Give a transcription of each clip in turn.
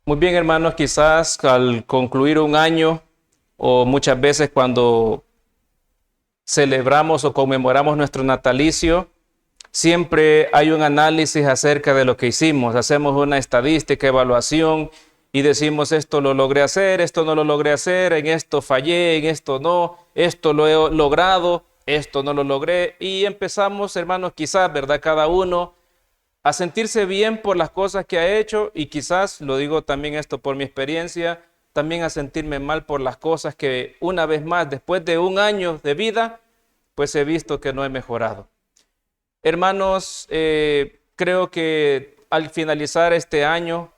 Muy bien, hermanos, quizás al concluir un año o muchas veces cuando celebramos o conmemoramos nuestro natalicio, siempre hay un análisis acerca de lo que hicimos. Hacemos una estadística, evaluación y decimos esto lo logré hacer, esto no lo logré hacer, en esto fallé, en esto no, esto lo he logrado, esto no lo logré. Y empezamos, hermanos, quizás, ¿verdad? Cada uno a sentirse bien por las cosas que ha hecho y quizás, lo digo también esto por mi experiencia, también a sentirme mal por las cosas que una vez más, después de un año de vida, pues he visto que no he mejorado. Hermanos, creo que al finalizar este año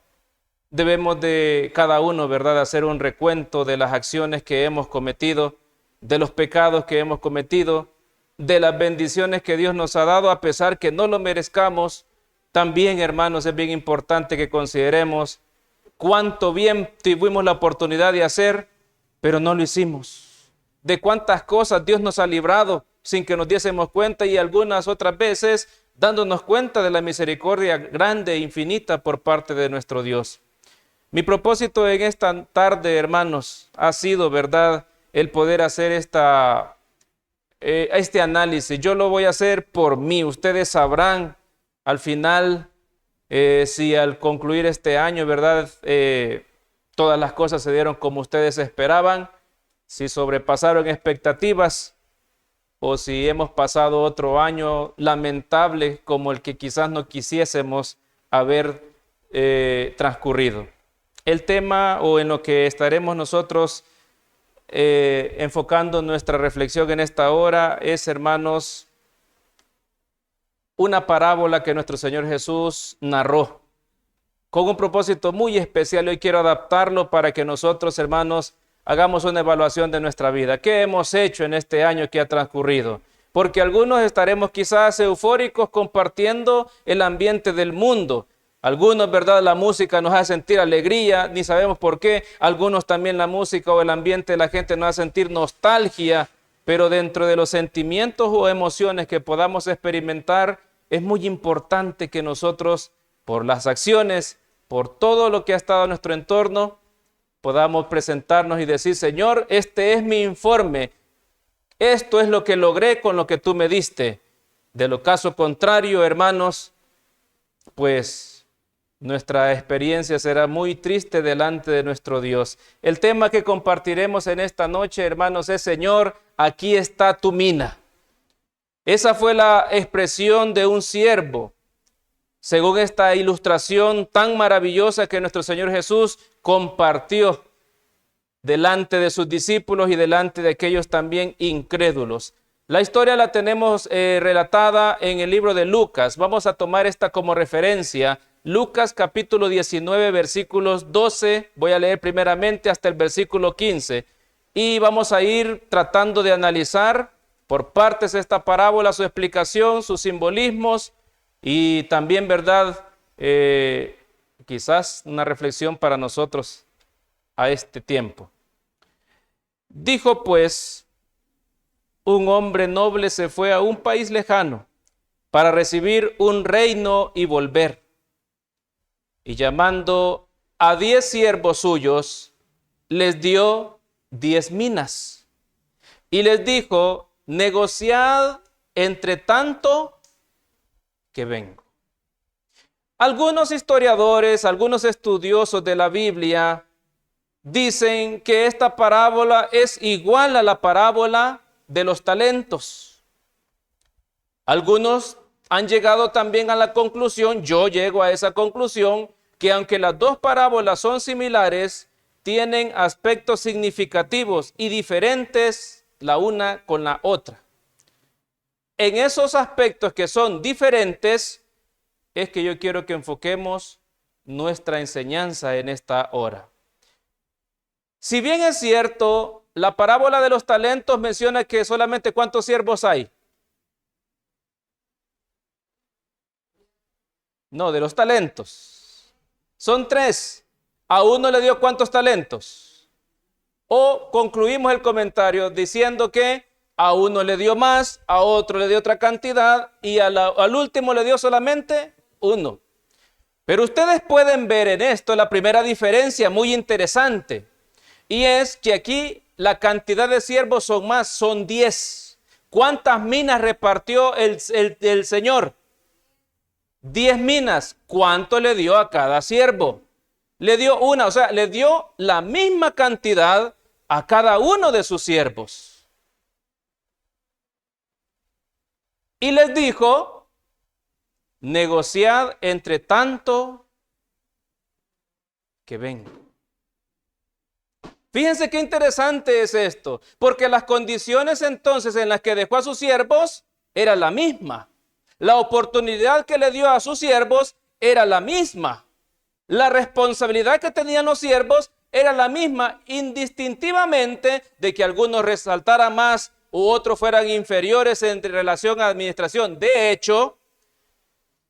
debemos de cada uno, ¿verdad?, hacer un recuento de las acciones que hemos cometido, de los pecados que hemos cometido, de las bendiciones que Dios nos ha dado, a pesar que no lo merezcamos. También, hermanos, es bien importante que consideremos cuánto bien tuvimos la oportunidad de hacer, pero no lo hicimos. De cuántas cosas Dios nos ha librado sin que nos diésemos cuenta y algunas otras veces dándonos cuenta de la misericordia grande e infinita por parte de nuestro Dios. Mi propósito en esta tarde, hermanos, ha sido, ¿verdad?, el poder hacer este análisis. Yo lo voy a hacer por mí. Ustedes sabrán al final si al concluir este año, ¿verdad?, todas las cosas se dieron como ustedes esperaban, si sobrepasaron expectativas o si hemos pasado otro año lamentable como el que quizás no quisiésemos haber transcurrido. El tema o en lo que estaremos nosotros enfocando nuestra reflexión en esta hora es, hermanos, una parábola que nuestro Señor Jesús narró con un propósito muy especial. Hoy quiero adaptarlo para que nosotros, hermanos, hagamos una evaluación de nuestra vida. ¿Qué hemos hecho en este año que ha transcurrido? Porque algunos estaremos quizás eufóricos compartiendo el ambiente del mundo. Algunos, ¿verdad?, la música nos hace sentir alegría, ni sabemos por qué. Algunos también la música o el ambiente de la gente nos hace sentir nostalgia. Pero dentro de los sentimientos o emociones que podamos experimentar, es muy importante que nosotros, por las acciones, por todo lo que ha estado en nuestro entorno, podamos presentarnos y decir: Señor, este es mi informe, esto es lo que logré con lo que tú me diste. De lo caso contrario, hermanos, pues nuestra experiencia será muy triste delante de nuestro Dios. El tema que compartiremos en esta noche, hermanos, es: Señor, aquí está tu mina. Esa fue la expresión de un siervo, según esta ilustración tan maravillosa que nuestro Señor Jesús compartió delante de sus discípulos y delante de aquellos también incrédulos. La historia la tenemos relatada en el libro de Lucas. Vamos a tomar esta como referencia. Lucas capítulo 19, versículos 12. Voy a leer primeramente hasta el versículo 15. Y vamos a ir tratando de analizar por partes esta parábola, su explicación, sus simbolismos y también, ¿verdad?, quizás una reflexión para nosotros a este tiempo. Dijo pues: un hombre noble se fue a un país lejano para recibir un reino y volver. Y llamando a 10 siervos suyos, les dio 10 minas. Y les dijo: negociad entre tanto que vengo. Algunos historiadores, algunos estudiosos de la Biblia dicen que esta parábola es igual a la parábola de los talentos. Algunos han llegado también a la conclusión, yo llego a esa conclusión, que aunque las dos parábolas son similares, tienen aspectos significativos y diferentes la una con la otra. En esos aspectos que son diferentes es que yo quiero que enfoquemos nuestra enseñanza en esta hora. Si bien es cierto, la parábola de los talentos menciona que solamente ¿cuántos siervos hay? No, de los talentos. Son 3. ¿A uno le dio cuántos talentos? O concluimos el comentario diciendo que a uno le dio más, a otro le dio otra cantidad y al último le dio solamente 1. Pero ustedes pueden ver en esto la primera diferencia muy interesante. Y es que aquí la cantidad de siervos son más, son 10. ¿Cuántas minas repartió el Señor? 10 minas. ¿Cuánto le dio a cada siervo? Le dio una, o sea, le dio la misma cantidad a cada uno de sus siervos. Y les dijo, negociad entre tanto que venga. Fíjense qué interesante es esto, porque las condiciones entonces en las que dejó a sus siervos era la misma. La oportunidad que le dio a sus siervos era la misma. La responsabilidad que tenían los siervos era la misma, indistintivamente de que algunos resaltaran más u otros fueran inferiores en relación a administración. De hecho,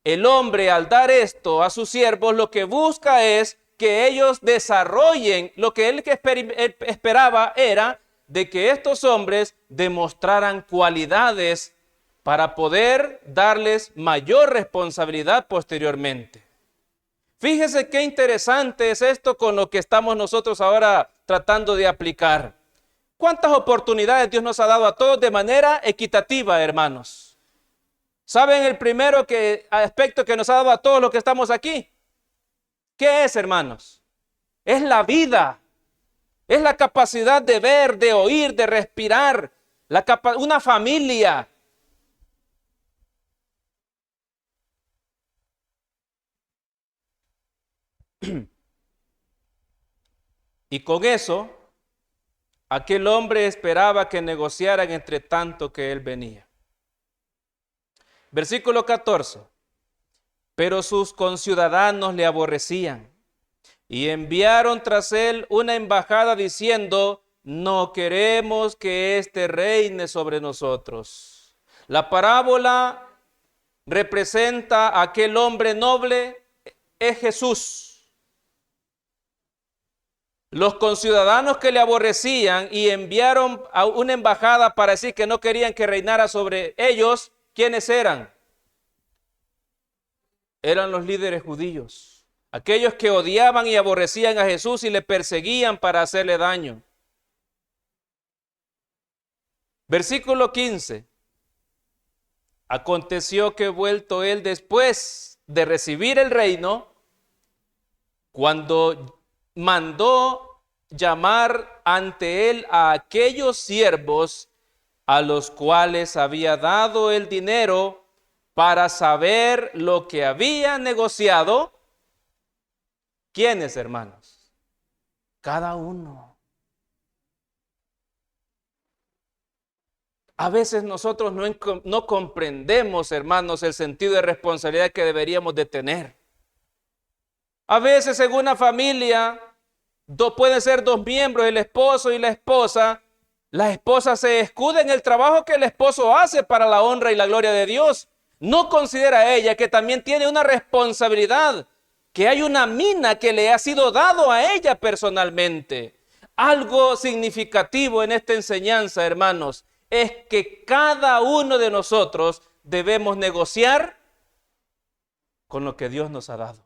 el hombre al dar esto a sus siervos lo que busca es que ellos desarrollen lo que él esperaba era de que estos hombres demostraran cualidades para poder darles mayor responsabilidad posteriormente. Fíjese qué interesante es esto con lo que estamos nosotros ahora tratando de aplicar. ¿Cuántas oportunidades Dios nos ha dado a todos de manera equitativa, hermanos? ¿Saben el primero aspecto que nos ha dado a todos los que estamos aquí? ¿Qué es, hermanos? Es la vida. Es la capacidad de ver, de oír, de respirar. Una familia. Y con eso, aquel hombre esperaba que negociaran entre tanto que él venía. Versículo 14. Pero sus conciudadanos le aborrecían y enviaron tras él una embajada diciendo, no queremos que éste reine sobre nosotros. La parábola representa a aquel hombre noble, es Jesús. Los conciudadanos que le aborrecían y enviaron a una embajada para decir que no querían que reinara sobre ellos, ¿quiénes eran? Eran los líderes judíos, aquellos que odiaban y aborrecían a Jesús y le perseguían para hacerle daño. Versículo 15. Aconteció que vuelto él después de recibir el reino, cuando mandó llamar ante él a aquellos siervos a los cuales había dado el dinero para saber lo que había negociado. ¿Quiénes, hermanos? Cada uno. A veces nosotros no comprendemos, hermanos, el sentido de responsabilidad que deberíamos de tener. A veces en una familia pueden ser dos miembros, el esposo y la esposa. La esposa se escuda en el trabajo que el esposo hace para la honra y la gloria de Dios. No considera ella que también tiene una responsabilidad, que hay una mina que le ha sido dado a ella personalmente. Algo significativo en esta enseñanza, hermanos, es que cada uno de nosotros debemos negociar con lo que Dios nos ha dado.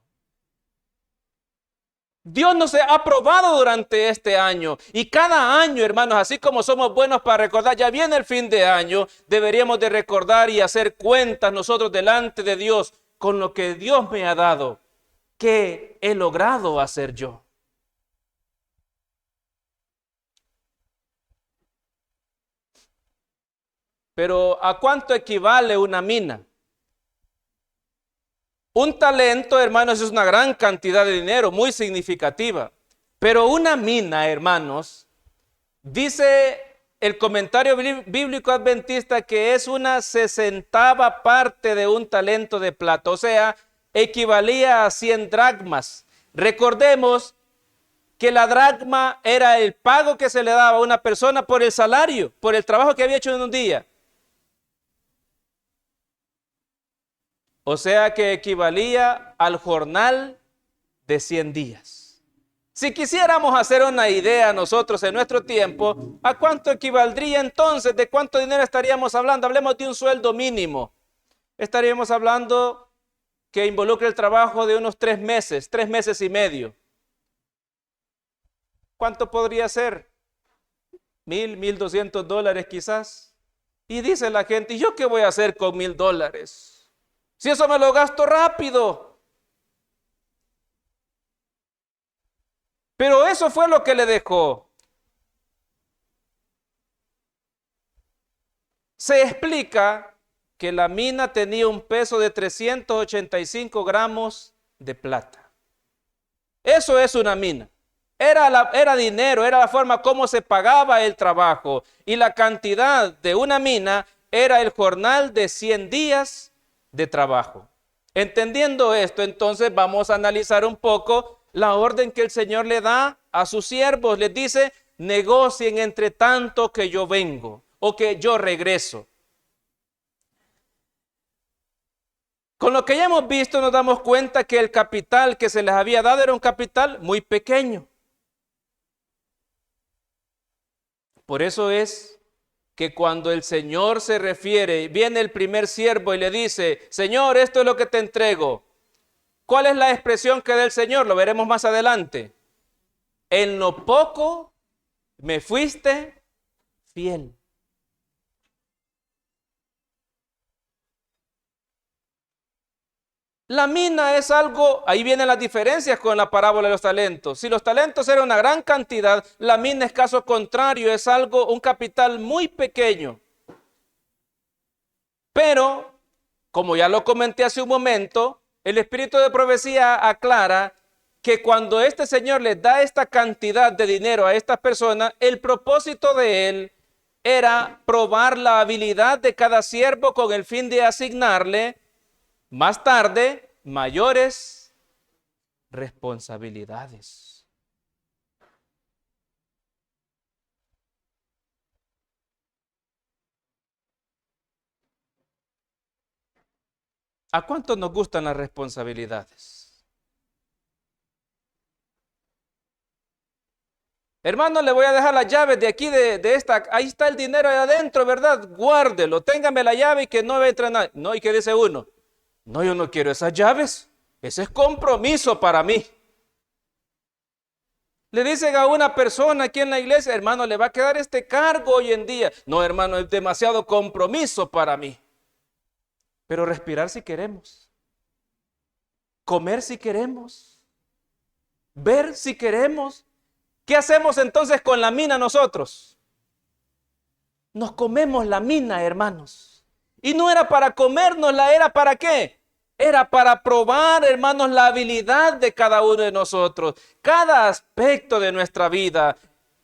Dios nos ha probado durante este año y cada año, hermanos, así como somos buenos para recordar, ya viene el fin de año, deberíamos de recordar y hacer cuentas nosotros delante de Dios con lo que Dios me ha dado. ¿Qué he logrado hacer yo? Pero ¿a cuánto equivale una mina? Un talento, hermanos, es una gran cantidad de dinero, muy significativa. Pero una mina, hermanos, dice el comentario bíblico adventista que es una 60ª parte de un talento de plata. O sea, equivalía a 100 dracmas. Recordemos que la dracma era el pago que se le daba a una persona por el salario, por el trabajo que había hecho en un día. O sea que equivalía al jornal de 100 días. Si quisiéramos hacer una idea nosotros en nuestro tiempo, ¿a cuánto equivaldría entonces? ¿De cuánto dinero estaríamos hablando? Hablemos de un sueldo mínimo. Estaríamos hablando que involucre el trabajo de unos 3 meses y medio. ¿Cuánto podría ser? $1,200 quizás. Y dice la gente, ¿y yo qué voy a hacer con $1,000? Si eso me lo gasto rápido. Pero eso fue lo que le dejó. Se explica que la mina tenía un peso de 385 gramos de plata. Eso es una mina. Era dinero, era la forma como se pagaba el trabajo. Y la cantidad de una mina era el jornal de 100 días de trabajo. Entendiendo esto, entonces vamos a analizar un poco la orden que el Señor le da a sus siervos. Les dice, negocien entre tanto que yo vengo o que yo regreso. Con lo que ya hemos visto nos damos cuenta que el capital que se les había dado era un capital muy pequeño. Por eso es que cuando el Señor se refiere, viene el primer siervo y le dice, Señor, esto es lo que te entrego. ¿Cuál es la expresión que da el Señor? Lo veremos más adelante. En lo poco me fuiste fiel. La mina es algo, ahí vienen las diferencias con la parábola de los talentos. Si los talentos eran una gran cantidad, la mina es caso contrario, es algo, un capital muy pequeño. Pero, como ya lo comenté hace un momento, el espíritu de profecía aclara que cuando este Señor les da esta cantidad de dinero a estas personas, el propósito de él era probar la habilidad de cada siervo con el fin de asignarle más tarde mayores responsabilidades. ¿A cuántos nos gustan las responsabilidades? Hermano, le voy a dejar las llaves de aquí, de esta. Ahí está el dinero ahí adentro, ¿verdad? Guárdelo, téngame la llave y que no entre nadie. No, ¿y qué dice uno? No, yo no quiero esas llaves. Ese es compromiso para mí. Le dicen a una persona aquí en la iglesia, hermano, le va a quedar este cargo hoy en día. No, hermano, es demasiado compromiso para mí. Pero respirar si queremos. Comer si queremos. Ver si queremos. ¿Qué hacemos entonces con la mina nosotros? Nos comemos la mina, hermanos. Y no era para comérnosla, ¿era para qué? Era para probar, hermanos, la habilidad de cada uno de nosotros. Cada aspecto de nuestra vida,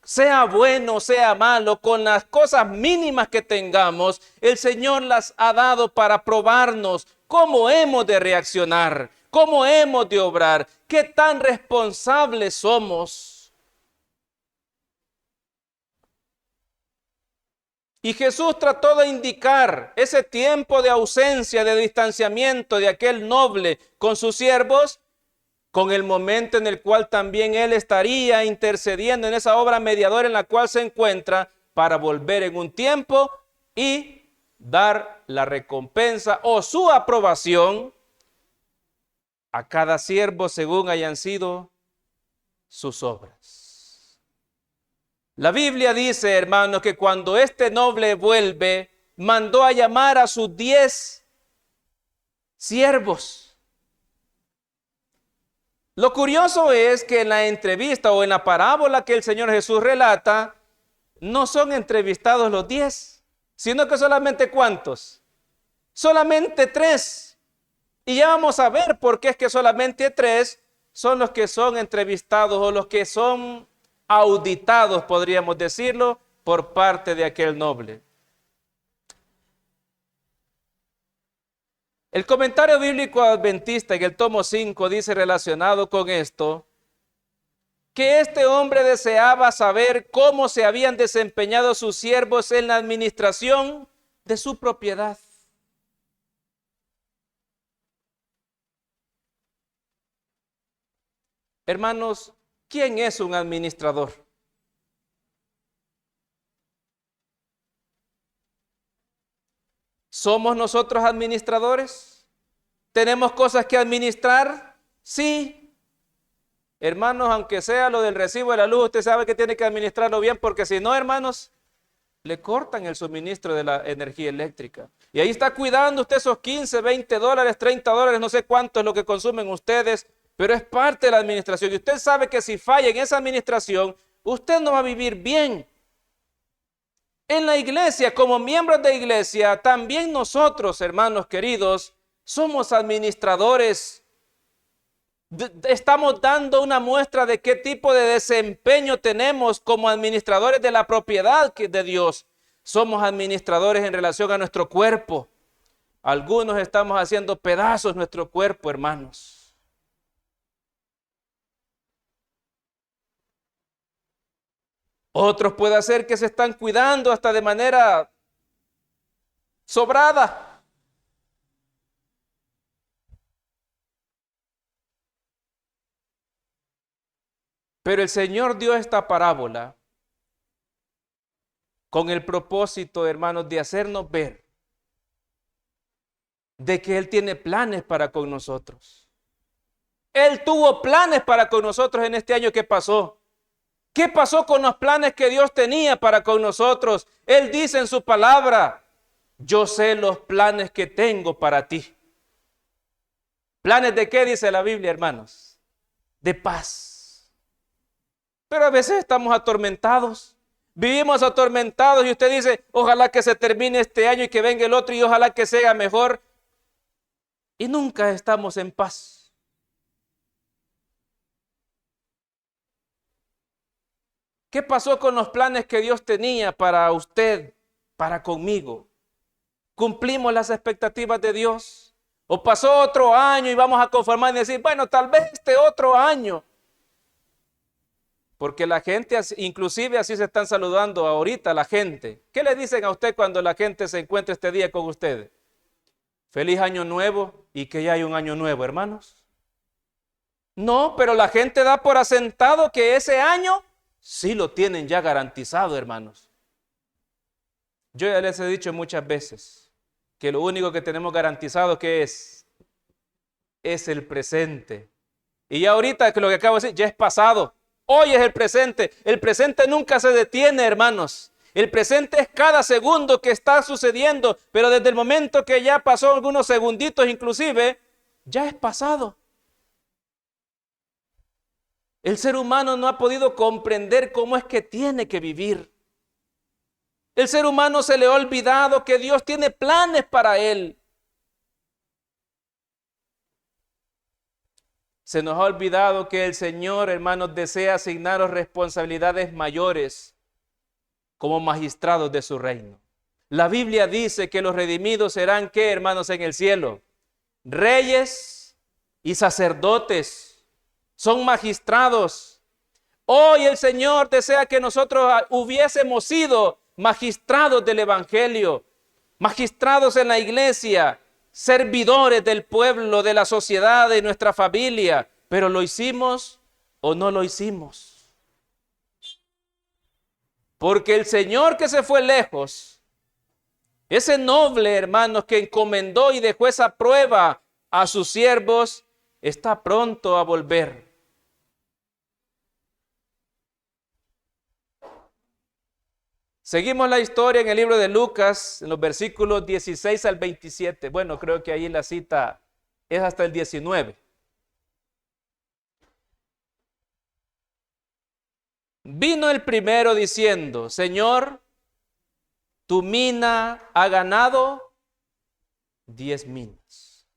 sea bueno, sea malo, con las cosas mínimas que tengamos, el Señor las ha dado para probarnos cómo hemos de reaccionar, cómo hemos de obrar, qué tan responsables somos. Y Jesús trató de indicar ese tiempo de ausencia, de distanciamiento de aquel noble con sus siervos, con el momento en el cual también él estaría intercediendo en esa obra mediadora en la cual se encuentra para volver en un tiempo y dar la recompensa o su aprobación a cada siervo según hayan sido sus obras. La Biblia dice, hermanos, que cuando este noble vuelve, mandó a llamar a sus 10 siervos. Lo curioso es que en la entrevista o en la parábola que el Señor Jesús relata, no son entrevistados los 10, sino que solamente ¿cuántos? Solamente 3. Y ya vamos a ver por qué es que solamente 3 son los que son entrevistados o los que son auditados, podríamos decirlo, por parte de aquel noble. El comentario bíblico adventista en el tomo 5 dice relacionado con esto, que este hombre deseaba saber cómo se habían desempeñado sus siervos en la administración de su propiedad. Hermanos, ¿quién es un administrador? ¿Somos nosotros administradores? ¿Tenemos cosas que administrar? Sí. Hermanos, aunque sea lo del recibo de la luz, usted sabe que tiene que administrarlo bien, porque si no, hermanos, le cortan el suministro de la energía eléctrica. Y ahí está cuidando usted esos 15, 20 dólares, 30 dólares, no sé cuánto es lo que consumen ustedes, pero es parte de la administración. Y usted sabe que si falla en esa administración, usted no va a vivir bien. En la iglesia, como miembros de iglesia, también nosotros, hermanos queridos, somos administradores. Estamos dando una muestra de qué tipo de desempeño tenemos como administradores de la propiedad de Dios. Somos administradores en relación a nuestro cuerpo. Algunos estamos haciendo pedazos nuestro cuerpo, hermanos. Otros puede ser que se están cuidando hasta de manera sobrada. Pero el Señor dio esta parábola con el propósito, hermanos, de hacernos ver de que Él tiene planes para con nosotros. Él tuvo planes para con nosotros en este año que pasó. ¿Qué pasó con los planes que Dios tenía para con nosotros? Él dice en su palabra, yo sé los planes que tengo para ti. ¿Planes de qué dice la Biblia, hermanos? De paz. Pero a veces estamos atormentados. Vivimos atormentados y usted dice, ojalá que se termine este año y que venga el otro y ojalá que sea mejor. Y nunca estamos en paz. ¿Qué pasó con los planes que Dios tenía para usted, para conmigo? ¿Cumplimos las expectativas de Dios? ¿O pasó otro año y vamos a conformar y decir, bueno, tal vez este otro año? Porque la gente, inclusive así se están saludando ahorita la gente. ¿Qué le dicen a usted cuando la gente se encuentra este día con ustedes? Feliz año nuevo y que ya hay un año nuevo, hermanos. No, pero la gente da por asentado que ese año sí lo tienen ya garantizado, hermanos. Yo ya les he dicho muchas veces que lo único que tenemos garantizado que es el presente. Y ya ahorita que lo que acabo de decir ya es pasado. Hoy es el presente. El presente nunca se detiene, hermanos. El presente es cada segundo que está sucediendo, pero desde el momento que ya pasó algunos segunditos inclusive, ya es pasado. El ser humano no ha podido comprender cómo es que tiene que vivir. El ser humano se le ha olvidado que Dios tiene planes para él. Se nos ha olvidado que el Señor, hermanos, desea asignaros responsabilidades mayores como magistrados de su reino. La Biblia dice que los redimidos serán, ¿qué, hermanos, en el cielo? Reyes y sacerdotes. Son magistrados. Hoy el Señor desea que nosotros hubiésemos sido magistrados del Evangelio, magistrados en la iglesia, servidores del pueblo, de la sociedad, de nuestra familia, pero ¿lo hicimos o no lo hicimos? Porque el Señor que se fue lejos, ese noble, hermanos, que encomendó y dejó esa prueba a sus siervos, está pronto a volver. Seguimos la historia en el libro de Lucas, en los versículos 16 al 27. Bueno, creo que ahí la cita es hasta el 19. Vino el primero diciendo, Señor, tu mina ha ganado 10 minas.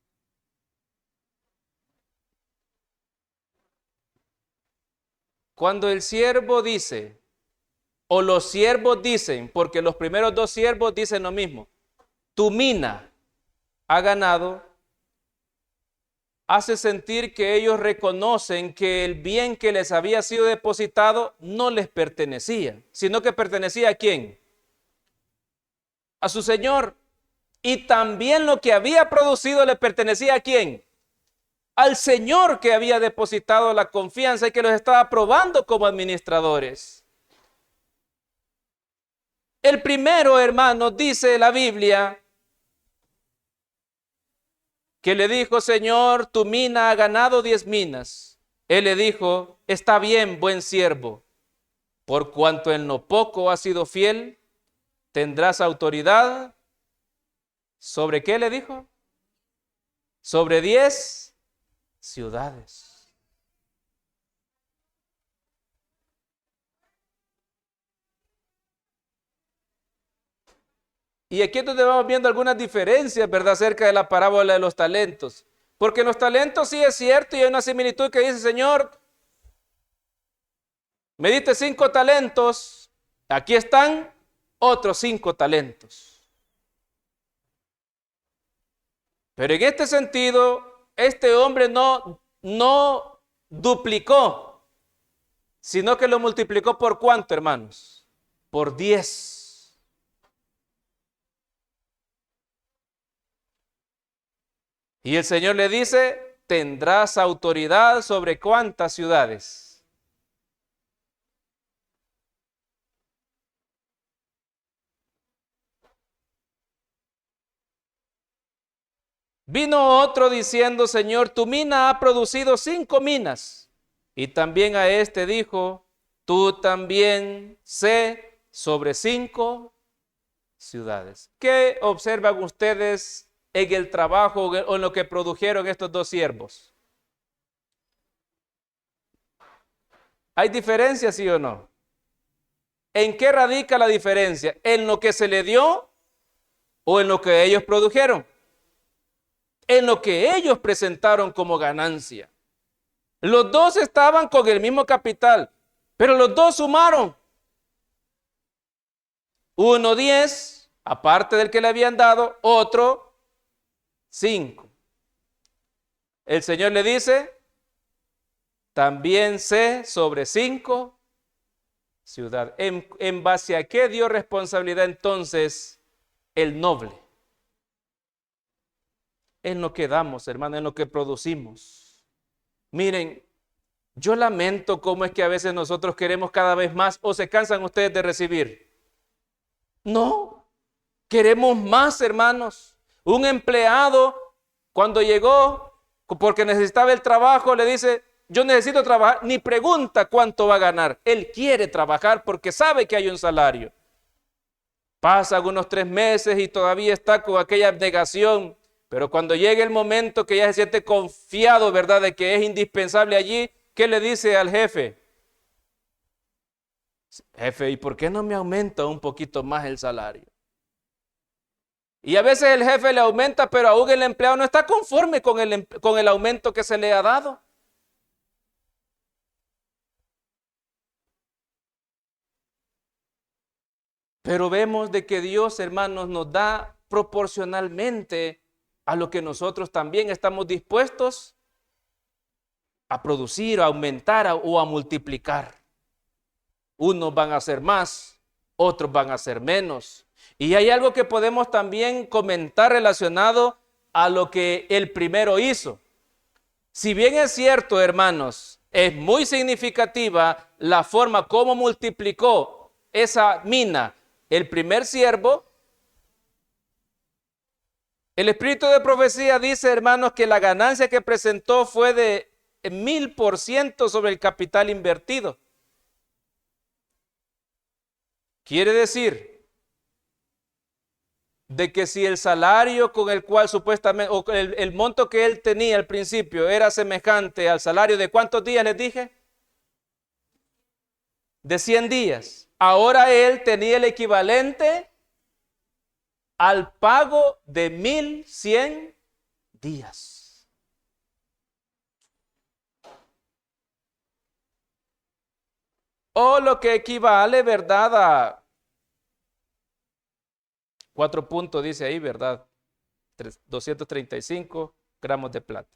Cuando el siervo dice, o los siervos dicen, porque los primeros dos siervos dicen lo mismo, tu mina ha ganado, hace sentir que ellos reconocen que el bien que les había sido depositado no les pertenecía, sino que pertenecía ¿a quién? A su Señor. Y también lo que había producido le pertenecía ¿a quién? Al Señor que había depositado la confianza y que los estaba probando como administradores. El primero, hermano, dice la Biblia que le dijo, Señor, tu mina ha ganado 10 minas. Él le dijo, está bien, buen siervo, por cuanto en lo poco has sido fiel, tendrás autoridad. ¿Sobre qué le dijo? Sobre 10 ciudades. Y aquí es donde vamos viendo algunas diferencias, ¿verdad?, acerca de la parábola de los talentos. Porque en los talentos sí es cierto y hay una similitud que dice, Señor, me diste 5 talentos, aquí están otros 5 talentos. Pero en este sentido, este hombre no duplicó, sino que lo multiplicó por ¿cuánto, hermanos? Por 10. Y el Señor le dice, tendrás autoridad sobre ¿cuántas ciudades? Vino otro diciendo, Señor, tu mina ha producido 5 minas. Y también a este dijo, tú también sé sobre 5 ciudades. ¿Qué observan ustedes en el trabajo o en lo que produjeron estos 2 siervos? ¿Hay diferencia, sí o no? ¿En qué radica la diferencia? ¿En lo que se le dio o en lo que ellos produjeron? En lo que ellos presentaron como ganancia. Los 2 estaban con el mismo capital, pero los 2 sumaron. Uno 10, aparte del que le habían dado, otro 5. El Señor le dice, también sé sobre 5 ciudades. ¿En base a qué dio responsabilidad entonces el noble? En lo que damos, hermano, en lo que producimos. Miren, yo lamento cómo es que a veces nosotros queremos cada vez más, o se cansan ustedes de recibir. No, queremos más, hermanos. Un empleado, cuando llegó, porque necesitaba el trabajo, le dice, yo necesito trabajar, ni pregunta cuánto va a ganar. Él quiere trabajar porque sabe que hay un salario. Pasan unos 3 meses y todavía está con aquella abnegación. Pero cuando llegue el momento que ya se siente confiado, ¿verdad?, de que es indispensable allí, ¿qué le dice al jefe? Jefe, ¿y por qué no me aumenta un poquito más el salario? Y a veces el jefe le aumenta, pero aún el empleado no está conforme con el aumento que se le ha dado. Pero vemos de que Dios, hermanos, nos da proporcionalmente a lo que nosotros también estamos dispuestos a producir, a aumentar o a multiplicar. Unos van a hacer más, otros van a hacer menos. Y hay algo que podemos también comentar relacionado a lo que el primero hizo. Si bien es cierto, hermanos, es muy significativa la forma como multiplicó esa mina el primer siervo, el espíritu de profecía dice, hermanos, que la ganancia que presentó fue de 1000% sobre el capital invertido. Quiere decir de que si el salario con el cual supuestamente, o el monto que él tenía al principio era semejante al salario de ¿cuántos días les dije? De 100 días. Ahora él tenía el equivalente al pago de 1100 días. O lo que equivale, ¿verdad?, a 4 puntos, dice ahí, ¿verdad? 235 gramos de plata.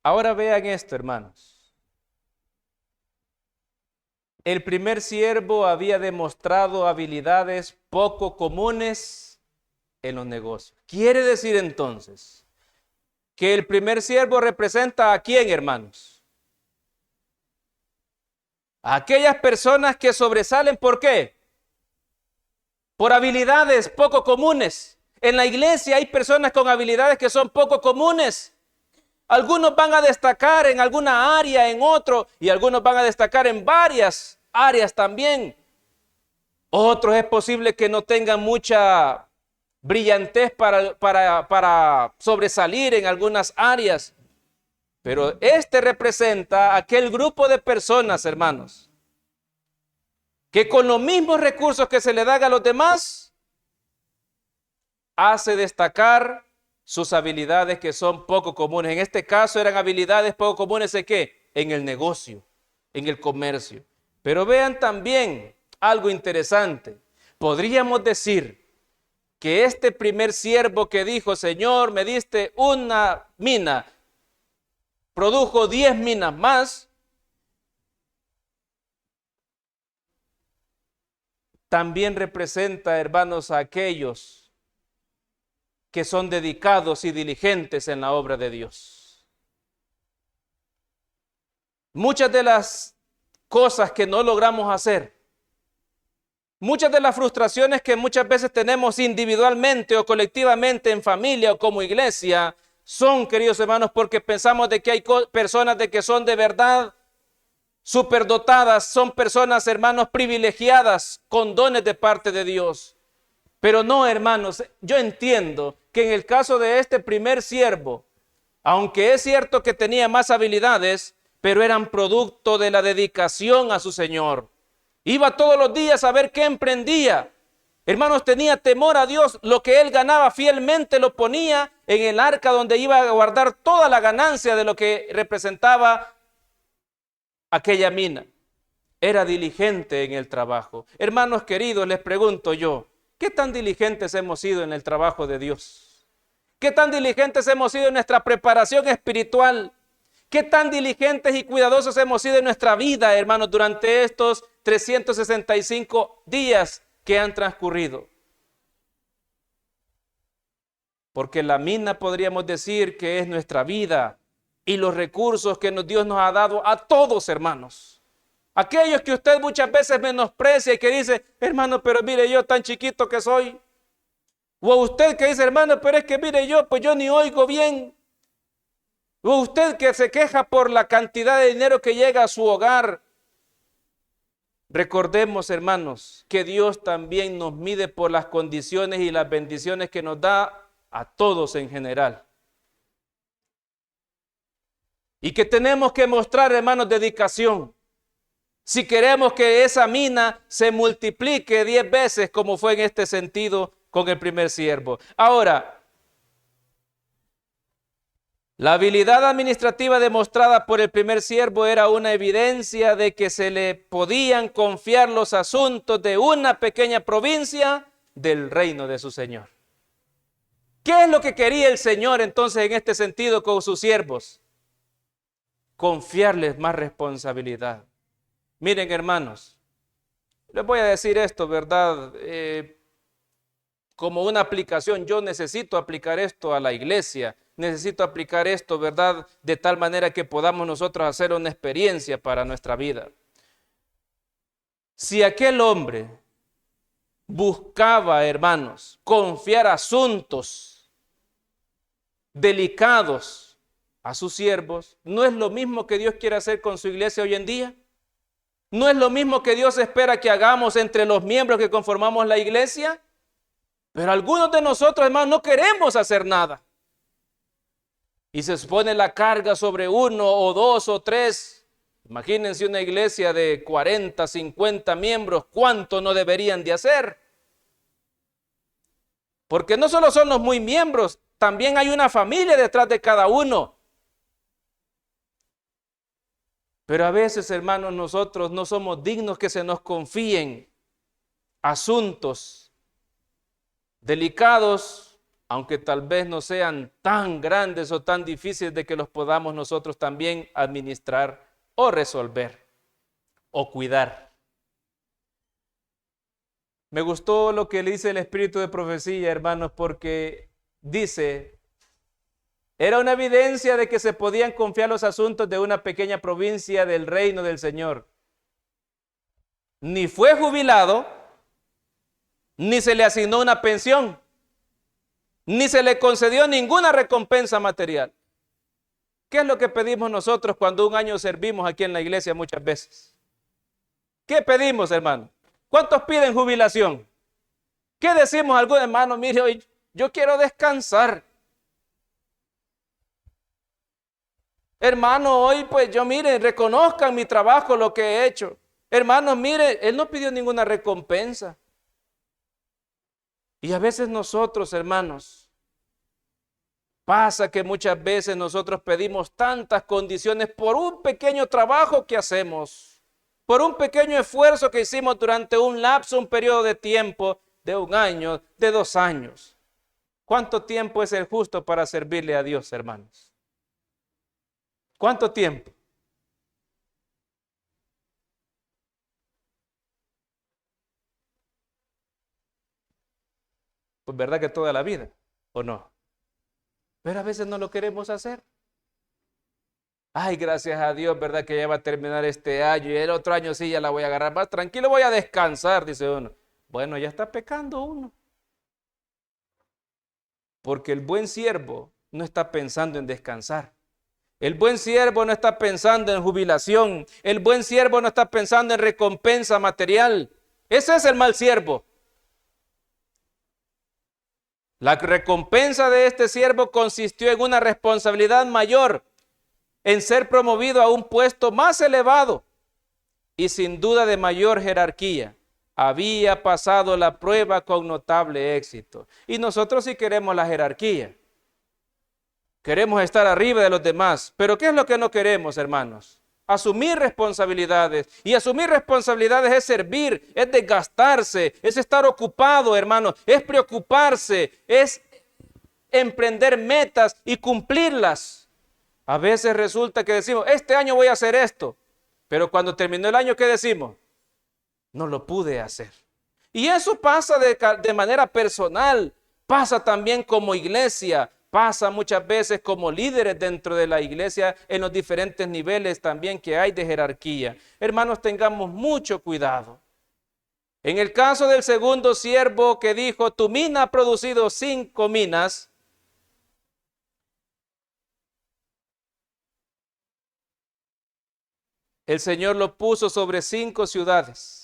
Ahora vean esto, hermanos. El primer siervo había demostrado habilidades poco comunes en los negocios. Quiere decir entonces que el primer siervo representa ¿a quién, hermanos? A aquellas personas que sobresalen, ¿por qué? Por habilidades poco comunes. En la iglesia hay personas con habilidades que son poco comunes. Algunos van a destacar en alguna área, en otro, y algunos van a destacar en varias áreas también. Otros es posible que no tengan mucha brillantez para sobresalir en algunas áreas. Pero este representa aquel grupo de personas, hermanos, que con los mismos recursos que se le dan a los demás, hace destacar sus habilidades que son poco comunes. En este caso eran habilidades poco comunes ¿en qué? En el negocio, en el comercio. Pero vean también algo interesante. Podríamos decir que este primer siervo que dijo, Señor, me diste una mina, produjo 10 minas más, también representa, hermanos, a aquellos que son dedicados y diligentes en la obra de Dios. Muchas de las cosas que no logramos hacer, muchas de las frustraciones que muchas veces tenemos individualmente o colectivamente en familia o como iglesia, son, queridos hermanos, porque pensamos de que hay personas de que son de verdad superdotadas, son personas, hermanos, privilegiadas con dones de parte de Dios. Pero no, hermanos, yo entiendo que en el caso de este primer siervo, aunque es cierto que tenía más habilidades, pero eran producto de la dedicación a su Señor. Iba todos los días a ver qué emprendía. Hermanos, tenía temor a Dios. Lo que él ganaba fielmente lo ponía en el arca donde iba a guardar toda la ganancia de lo que representaba aquella mina. Era diligente en el trabajo. Hermanos queridos, les pregunto yo, ¿qué tan diligentes hemos sido en el trabajo de Dios? ¿Qué tan diligentes hemos sido en nuestra preparación espiritual? ¿Qué tan diligentes y cuidadosos hemos sido en nuestra vida, hermanos, durante estos 365 días que han transcurrido? Porque la mina podríamos decir que es nuestra vida y los recursos que Dios nos ha dado a todos, hermanos. Aquellos que usted muchas veces menosprecia y que dice, hermano, pero mire yo tan chiquito que soy. O usted que dice, hermano, pero es que mire yo, pues yo ni oigo bien. O usted que se queja por la cantidad de dinero que llega a su hogar. Recordemos, hermanos, que Dios también nos mide por las condiciones y las bendiciones que nos da a todos en general. Y que tenemos que mostrar, hermanos, dedicación. Si queremos que esa mina se multiplique 10 veces como fue en este sentido con el primer siervo. Ahora, la habilidad administrativa demostrada por el primer siervo era una evidencia de que se le podían confiar los asuntos de una pequeña provincia del reino de su Señor. ¿Qué es lo que quería el Señor entonces en este sentido con sus siervos? Confiarles más responsabilidad. Miren, hermanos, les voy a decir esto, ¿verdad? Como una aplicación, yo necesito aplicar esto a la iglesia, necesito aplicar esto, ¿verdad? De tal manera que podamos nosotros hacer una experiencia para nuestra vida. Si aquel hombre buscaba, hermanos, confiar asuntos delicados a sus siervos, ¿no es lo mismo que Dios quiere hacer con su iglesia hoy en día? ¿No es lo mismo que Dios espera que hagamos entre los miembros que conformamos la iglesia? Pero algunos de nosotros, hermanos, no queremos hacer nada. Y se pone la carga sobre uno o dos o tres. Imagínense una iglesia de 40, 50 miembros, ¿cuánto no deberían de hacer? Porque no solo son los muy miembros, también hay una familia detrás de cada uno. Pero a veces, hermanos, nosotros no somos dignos que se nos confíen asuntos delicados, aunque tal vez no sean tan grandes o tan difíciles de que los podamos nosotros también administrar o resolver o cuidar. Me gustó lo que le dice el espíritu de profecía, hermanos, porque dice, era una evidencia de que se podían confiar los asuntos de una pequeña provincia del reino del Señor. Ni fue jubilado, ni se le asignó una pensión. ni se le concedió ninguna recompensa material. ¿Qué es lo que pedimos nosotros cuando un año servimos aquí en la iglesia muchas veces? ¿Qué pedimos, hermano? ¿Cuántos piden jubilación? ¿Qué decimos a algún hermano? Mire, hoy yo quiero descansar. Hermano, hoy pues yo mire, reconozcan mi trabajo, lo que he hecho. Hermanos, mire, él no pidió ninguna recompensa. Y a veces nosotros, hermanos, pasa que muchas veces nosotros pedimos tantas condiciones por un pequeño trabajo que hacemos, por un pequeño esfuerzo que hicimos durante un lapso, un periodo de tiempo, de 1 año, de 2 años. ¿Cuánto tiempo es el justo para servirle a Dios, hermanos? ¿Cuánto tiempo? Pues verdad que toda la vida, ¿o no? Pero a veces no lo queremos hacer. Ay, gracias a Dios, verdad que ya va a terminar este año y el otro año sí ya la voy a agarrar más tranquilo, voy a descansar, dice uno. Bueno, ya está pecando uno. Porque el buen siervo no está pensando en descansar. El buen siervo no está pensando en jubilación. El buen siervo no está pensando en recompensa material. Ese es el mal siervo. La recompensa de este siervo consistió en una responsabilidad mayor, en ser promovido a un puesto más elevado y sin duda de mayor jerarquía. Había pasado la prueba con notable éxito. Y nosotros sí queremos la jerarquía. Queremos estar arriba de los demás. Pero ¿qué es lo que no queremos, hermanos? Asumir responsabilidades. Y asumir responsabilidades es servir, es desgastarse, es estar ocupado, hermanos, es preocuparse, es emprender metas y cumplirlas. A veces resulta que decimos, este año voy a hacer esto. Pero cuando terminó el año, ¿qué decimos? No lo pude hacer. Y eso pasa de manera personal, pasa también como iglesia, pasa muchas veces como líderes dentro de la iglesia en los diferentes niveles también que hay de jerarquía. Hermanos, tengamos mucho cuidado. En el caso del segundo siervo que dijo, tu mina ha producido 5 minas, el Señor lo puso sobre 5 ciudades.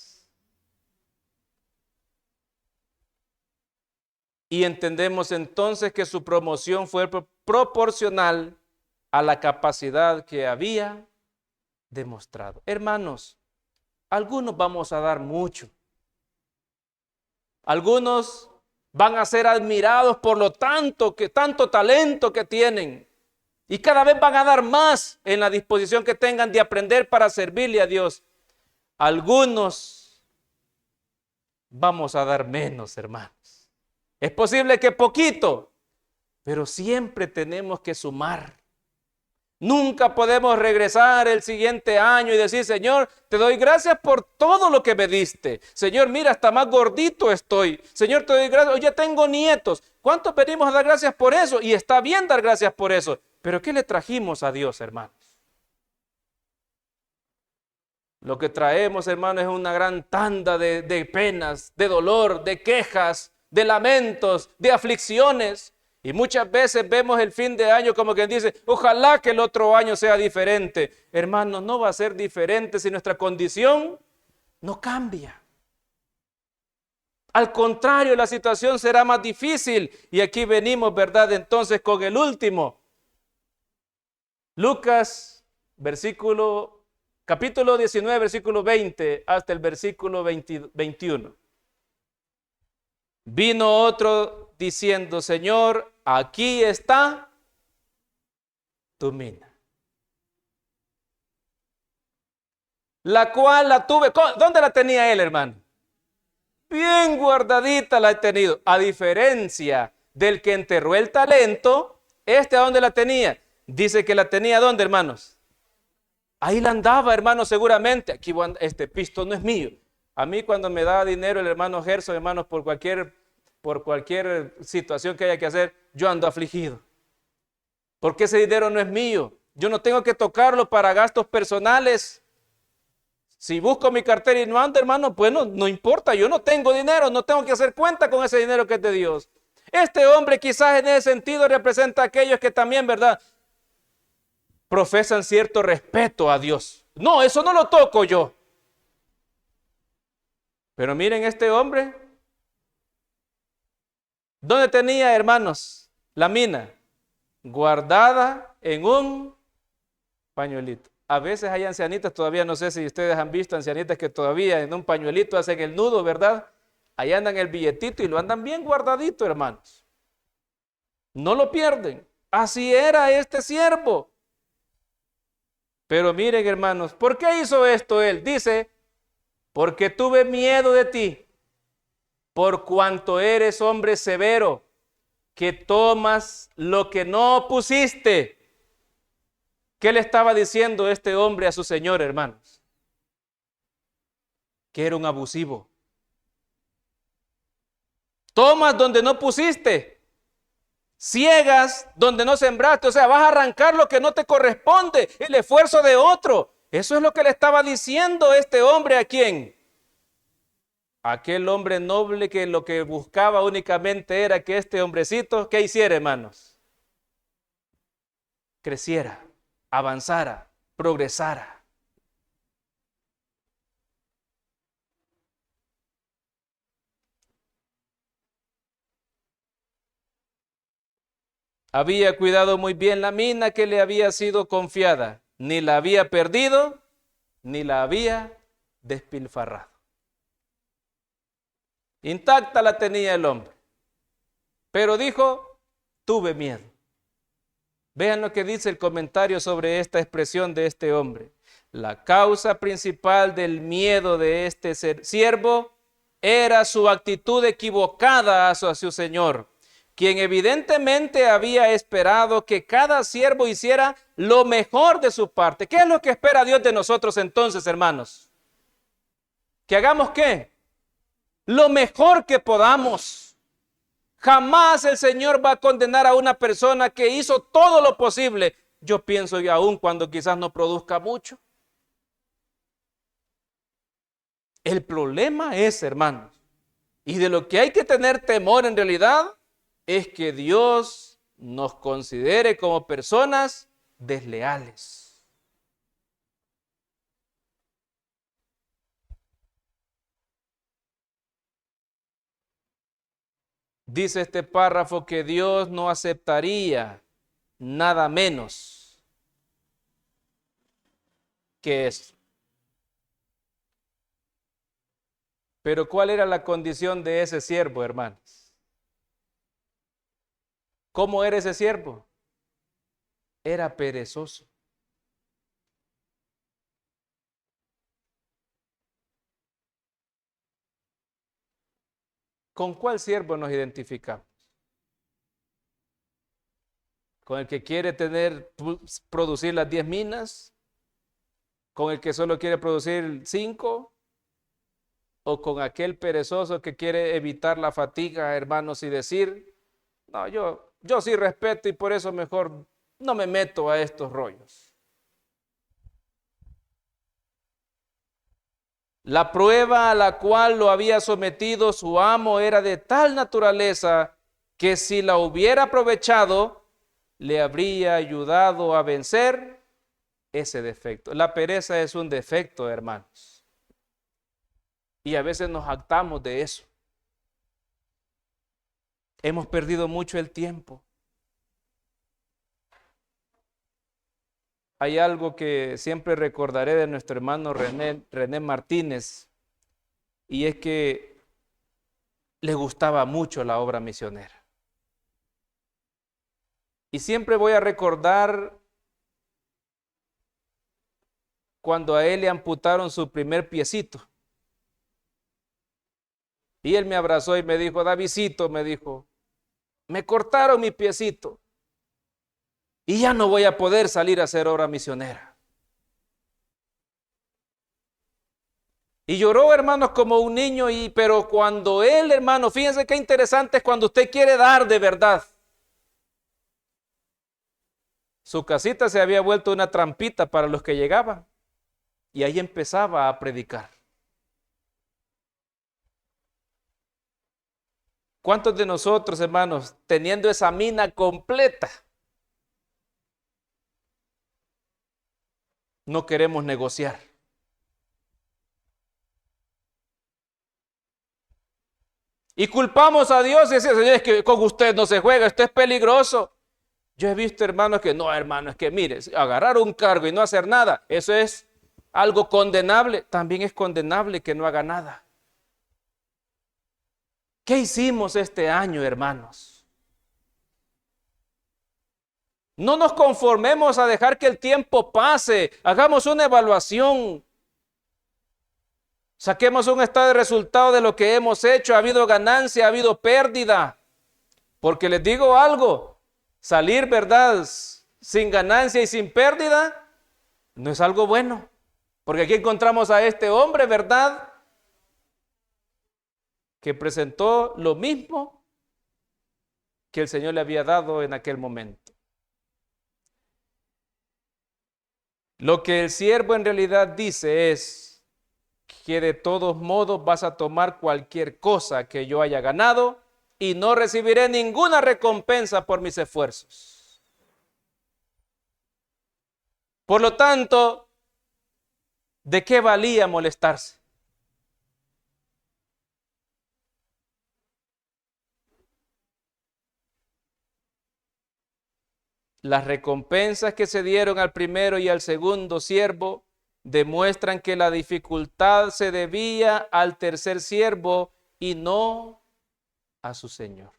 Y entendemos entonces que su promoción fue proporcional a la capacidad que había demostrado. Hermanos, algunos vamos a dar mucho. Algunos van a ser admirados por lo tanto talento que tienen. Y cada vez van a dar más en la disposición que tengan de aprender para servirle a Dios. Algunos vamos a dar menos, hermanos. Es posible que poquito, pero siempre tenemos que sumar. Nunca podemos regresar el siguiente año y decir, Señor, te doy gracias por todo lo que me diste. Señor, mira, hasta más gordito estoy. Señor, te doy gracias, hoy ya tengo nietos. ¿Cuántos venimos a dar gracias por eso? Y está bien dar gracias por eso. Pero ¿qué le trajimos a Dios, hermanos? Lo que traemos, hermanos, es una gran tanda de penas, de dolor, de quejas, de lamentos, de aflicciones. Y muchas veces vemos el fin de año como quien dice, ojalá que el otro año sea diferente. Hermanos, no va a ser diferente si nuestra condición no cambia. Al contrario, la situación será más difícil. Y aquí venimos, ¿verdad? Entonces con el último. Lucas, capítulo 19, versículo 20 hasta el versículo 21. Vino otro diciendo, Señor, aquí está tu mina, la cual la tuve. ¿Dónde la tenía él, hermano? Bien guardadita la he tenido. A diferencia del que enterró el talento, ¿a dónde la tenía? Dice que la tenía, ¿dónde, hermanos? Ahí la andaba, hermano, seguramente. Aquí este pisto no es mío. A mí cuando me da dinero el hermano Gerson, hermanos, por cualquier situación que haya que hacer, yo ando afligido. Porque ese dinero no es mío. Yo no tengo que tocarlo para gastos personales. Si busco mi cartera y no ando, hermano, bueno, no importa. Yo no tengo dinero, no tengo que hacer cuenta con ese dinero que es de Dios. Este hombre quizás en ese sentido representa a aquellos que también, ¿verdad?, profesan cierto respeto a Dios. No, eso no lo toco yo. Pero miren este hombre, ¿dónde tenía, hermanos, la mina? Guardada en un pañuelito. A veces hay ancianitas, todavía no sé si ustedes han visto ancianitas que todavía en un pañuelito hacen el nudo, ¿verdad? Ahí andan el billetito y lo andan bien guardadito, hermanos. No lo pierden. Así era este siervo. Pero miren, hermanos, ¿por qué hizo esto él? Dice, porque tuve miedo de ti, por cuanto eres hombre severo, que tomas lo que no pusiste. ¿Qué le estaba diciendo este hombre a su señor, hermanos? Que era un abusivo. Tomas donde no pusiste, ciegas donde no sembraste, o sea, vas a arrancar lo que no te corresponde, el esfuerzo de otro. Eso es lo que le estaba diciendo este hombre. ¿A quién? Aquel hombre noble que lo que buscaba únicamente era que este hombrecito, ¿qué hiciera, hermanos? Creciera, avanzara, progresara. Había cuidado muy bien la mina que le había sido confiada, ni la había perdido, ni la había despilfarrado. Intacta la tenía el hombre, pero dijo, tuve miedo. Vean lo que dice el comentario sobre esta expresión de este hombre. La causa principal del miedo de este siervo era su actitud equivocada hacia su señor, quien evidentemente había esperado que cada siervo hiciera lo mejor de su parte. ¿Qué es lo que espera Dios de nosotros entonces, hermanos? ¿Que hagamos qué? Lo mejor que podamos. Jamás el Señor va a condenar a una persona que hizo todo lo posible. Yo pienso que aún cuando quizás no produzca mucho. El problema es, hermanos, y de lo que hay que tener temor en realidad, es que Dios nos considere como personas desleales. Dice este párrafo que Dios no aceptaría nada menos que eso. Pero ¿cuál era la condición de ese siervo, hermanos? ¿Cómo era ese siervo? Era perezoso. ¿Con cuál siervo nos identificamos? ¿Con el que quiere producir las 10 minas? ¿Con el que solo quiere producir 5? ¿O con aquel perezoso que quiere evitar la fatiga, hermanos, y decir, no, yo sí respeto y por eso mejor no me meto a estos rollos? La prueba a la cual lo había sometido su amo era de tal naturaleza que si la hubiera aprovechado, le habría ayudado a vencer ese defecto. La pereza es un defecto, hermanos. Y a veces nos jactamos de eso. Hemos perdido mucho el tiempo. Hay algo que siempre recordaré de nuestro hermano René Martínez, y es que le gustaba mucho la obra misionera. Y siempre voy a recordar cuando a él le amputaron su primer piecito. Y él me abrazó y me dijo, Davidcito, me dijo, me cortaron mi piecito y ya no voy a poder salir a hacer obra misionera. Y lloró, hermanos, como un niño, pero cuando él, hermano, fíjense qué interesante es cuando usted quiere dar de verdad. Su casita se había vuelto una trampita para los que llegaban y ahí empezaba a predicar. ¿Cuántos de nosotros, hermanos, teniendo esa mina completa, no queremos negociar? Y culpamos a Dios y decimos, Señor, es que con usted no se juega, esto es peligroso. Yo he visto hermanos que no, hermano, es que mire, agarrar un cargo y no hacer nada, eso es algo condenable. También es condenable que no haga nada. ¿Qué hicimos este año, hermanos? No nos conformemos a dejar que el tiempo pase. Hagamos una evaluación. Saquemos un estado de resultado de lo que hemos hecho. Ha habido ganancia, ha habido pérdida. Porque les digo algo, salir, ¿verdad?, sin ganancia y sin pérdida, no es algo bueno. Porque aquí encontramos a este hombre, ¿verdad?, que presentó lo mismo que el Señor le había dado en aquel momento. Lo que el siervo en realidad dice es que de todos modos vas a tomar cualquier cosa que yo haya ganado y no recibiré ninguna recompensa por mis esfuerzos. Por lo tanto, ¿de qué valía molestarse? Las recompensas que se dieron al primero y al segundo siervo demuestran que la dificultad se debía al tercer siervo y no a su señor.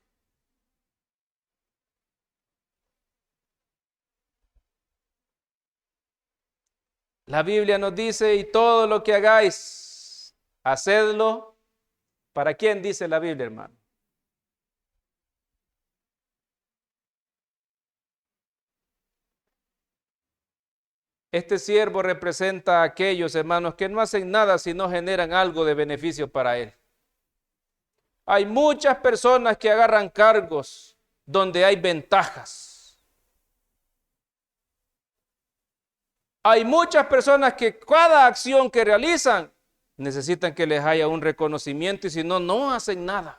La Biblia nos dice, y todo lo que hagáis, hacedlo. ¿Para quién dice la Biblia, hermano? Este siervo representa a aquellos, hermanos, que no hacen nada si no generan algo de beneficio para él. Hay muchas personas que agarran cargos donde hay ventajas. Hay muchas personas que cada acción que realizan necesitan que les haya un reconocimiento y si no, no hacen nada.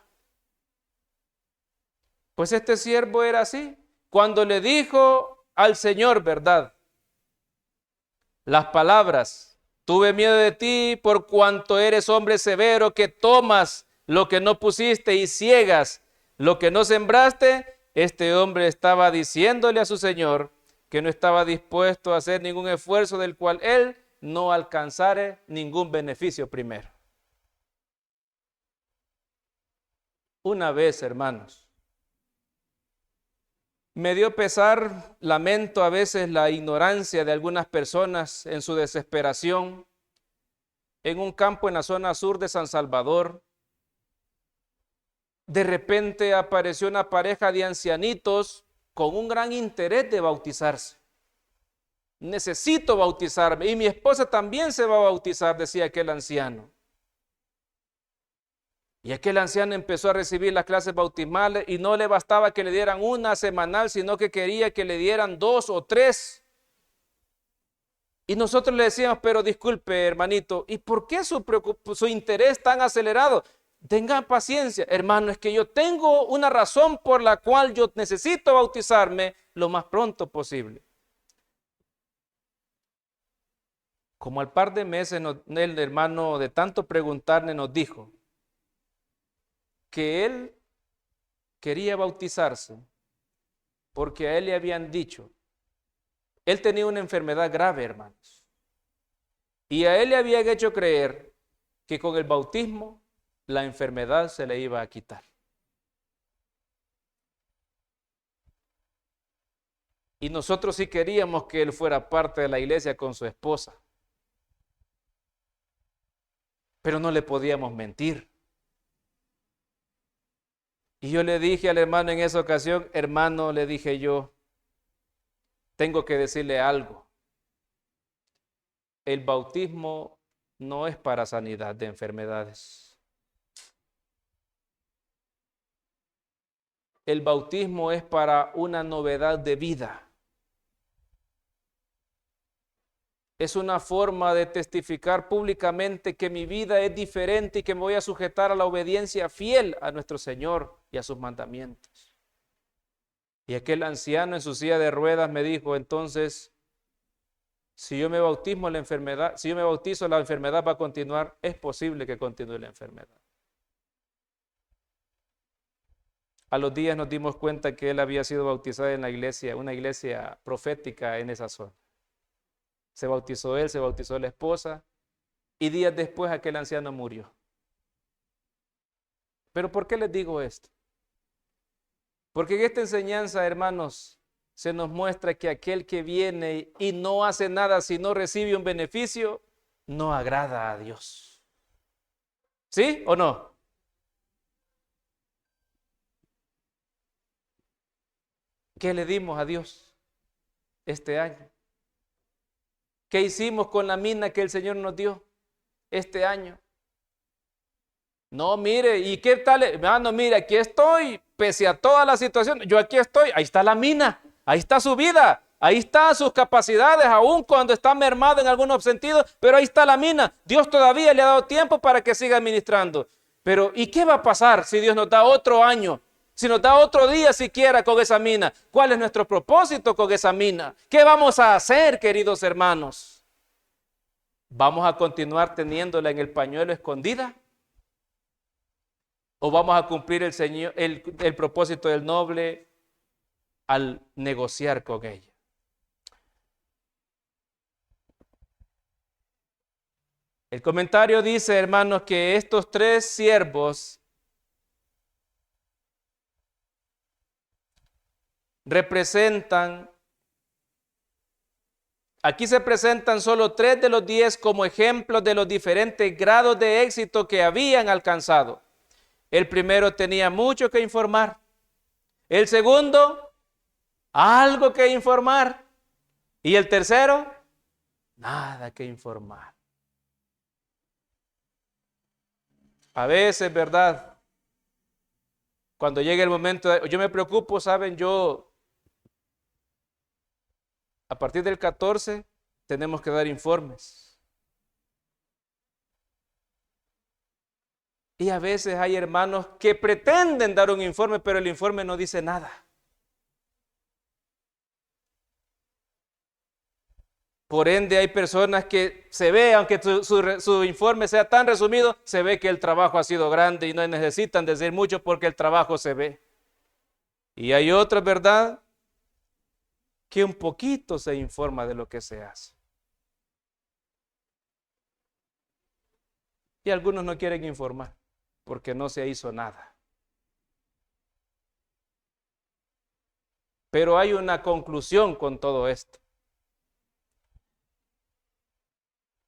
Pues este siervo era así. Cuando le dijo al Señor, ¿verdad?, las palabras, tuve miedo de ti por cuanto eres hombre severo que tomas lo que no pusiste y ciegas lo que no sembraste. Este hombre estaba diciéndole a su Señor que no estaba dispuesto a hacer ningún esfuerzo del cual él no alcanzare ningún beneficio primero. Una vez, hermanos, me dio pesar, lamento a veces la ignorancia de algunas personas en su desesperación. En un campo en la zona sur de San Salvador, de repente apareció una pareja de ancianitos con un gran interés de bautizarse. Necesito bautizarme y mi esposa también se va a bautizar, decía aquel anciano. Y aquel anciano empezó a recibir las clases bautismales y no le bastaba que le dieran una semanal, sino que quería que le dieran 2 o 3. Y nosotros le decíamos, pero disculpe, hermanito, ¿y por qué su interés tan acelerado? Tenga paciencia, hermano, es que yo tengo una razón por la cual yo necesito bautizarme lo más pronto posible. Como al par de meses el hermano, de tanto preguntarle, nos dijo que él quería bautizarse porque a él le habían dicho, él tenía una enfermedad grave, hermanos, y a él le habían hecho creer que con el bautismo la enfermedad se le iba a quitar. Y nosotros sí queríamos que él fuera parte de la iglesia con su esposa, pero no le podíamos mentir. Y yo le dije al hermano en esa ocasión, hermano, le dije yo, tengo que decirle algo. El bautismo no es para sanidad de enfermedades. El bautismo es para una novedad de vida. Es una forma de testificar públicamente que mi vida es diferente y que me voy a sujetar a la obediencia fiel a nuestro Señor. y a sus mandamientos. Y aquel anciano en su silla de ruedas me dijo, entonces, si yo me bautizo, la enfermedad va a continuar. Es posible que continúe la enfermedad. A los días nos dimos cuenta que él había sido bautizado en la iglesia, una iglesia profética en esa zona. Se bautizó él, se bautizó la esposa, y días después aquel anciano murió. ¿Pero por qué les digo esto? Porque en esta enseñanza, hermanos, se nos muestra que aquel que viene y no hace nada si no recibe un beneficio, no agrada a Dios. ¿Sí o no? ¿Qué le dimos a Dios este año? ¿Qué hicimos con la mina que el Señor nos dio este año? No, mire, ¿y qué tal? Hermano, mire, aquí estoy, pese a toda la situación, yo aquí estoy, ahí está la mina, ahí está su vida, ahí están sus capacidades, aun cuando está mermado en algunos sentidos, pero ahí está la mina. Dios todavía le ha dado tiempo para que siga administrando. Pero, ¿y qué va a pasar si Dios nos da otro año? Si nos da otro día siquiera con esa mina. ¿Cuál es nuestro propósito con esa mina? ¿Qué vamos a hacer, queridos hermanos? ¿Vamos a continuar teniéndola en el pañuelo escondida? ¿O vamos a cumplir el propósito del noble al negociar con ella? El comentario dice, hermanos, que estos tres siervos representan, aquí se presentan solo 3 de los 10 como ejemplos de los diferentes grados de éxito que habían alcanzado. El primero tenía mucho que informar. El segundo, algo que informar. Y el tercero, nada que informar. A veces, ¿verdad? Cuando llegue el momento, yo me preocupo, ¿saben? A partir del 14, tenemos que dar informes. Y a veces hay hermanos que pretenden dar un informe, pero el informe no dice nada. Por ende, hay personas que se ve, aunque su informe sea tan resumido, se ve que el trabajo ha sido grande y no necesitan decir mucho porque el trabajo se ve. Y hay otras, ¿verdad?, que un poquito se informa de lo que se hace. Y algunos no quieren informar porque no se hizo nada. Pero hay una conclusión con todo esto.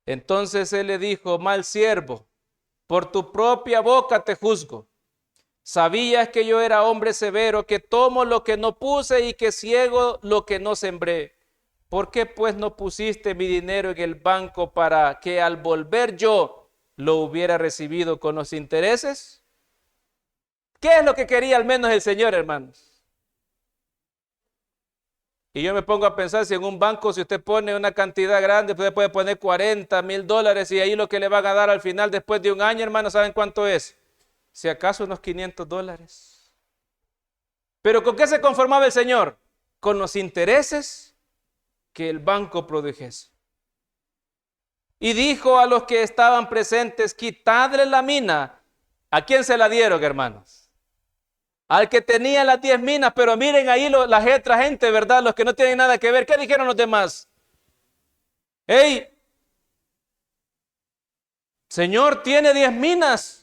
Entonces él le dijo, mal siervo, por tu propia boca te juzgo. Sabías que yo era hombre severo, que tomo lo que no puse y que ciego lo que no sembré. ¿Por qué pues no pusiste mi dinero en el banco para que al volver yo lo hubiera recibido con los intereses? ¿Qué es lo que quería al menos el Señor, hermanos? Y yo me pongo a pensar, si en un banco, si usted pone una cantidad grande, usted puede poner $40,000 y ahí lo que le van a dar al final después de un año, hermanos, ¿saben cuánto es? Si acaso unos $500. ¿Pero con qué se conformaba el Señor? Con los intereses que el banco produjese. Y dijo a los que estaban presentes, quitadle la mina. ¿A quién se la dieron, hermanos? Al que tenía las 10 minas, pero miren ahí la otra gente, ¿verdad? Los que no tienen nada que ver. ¿Qué dijeron los demás? ¡Hey! Señor, tiene 10 minas.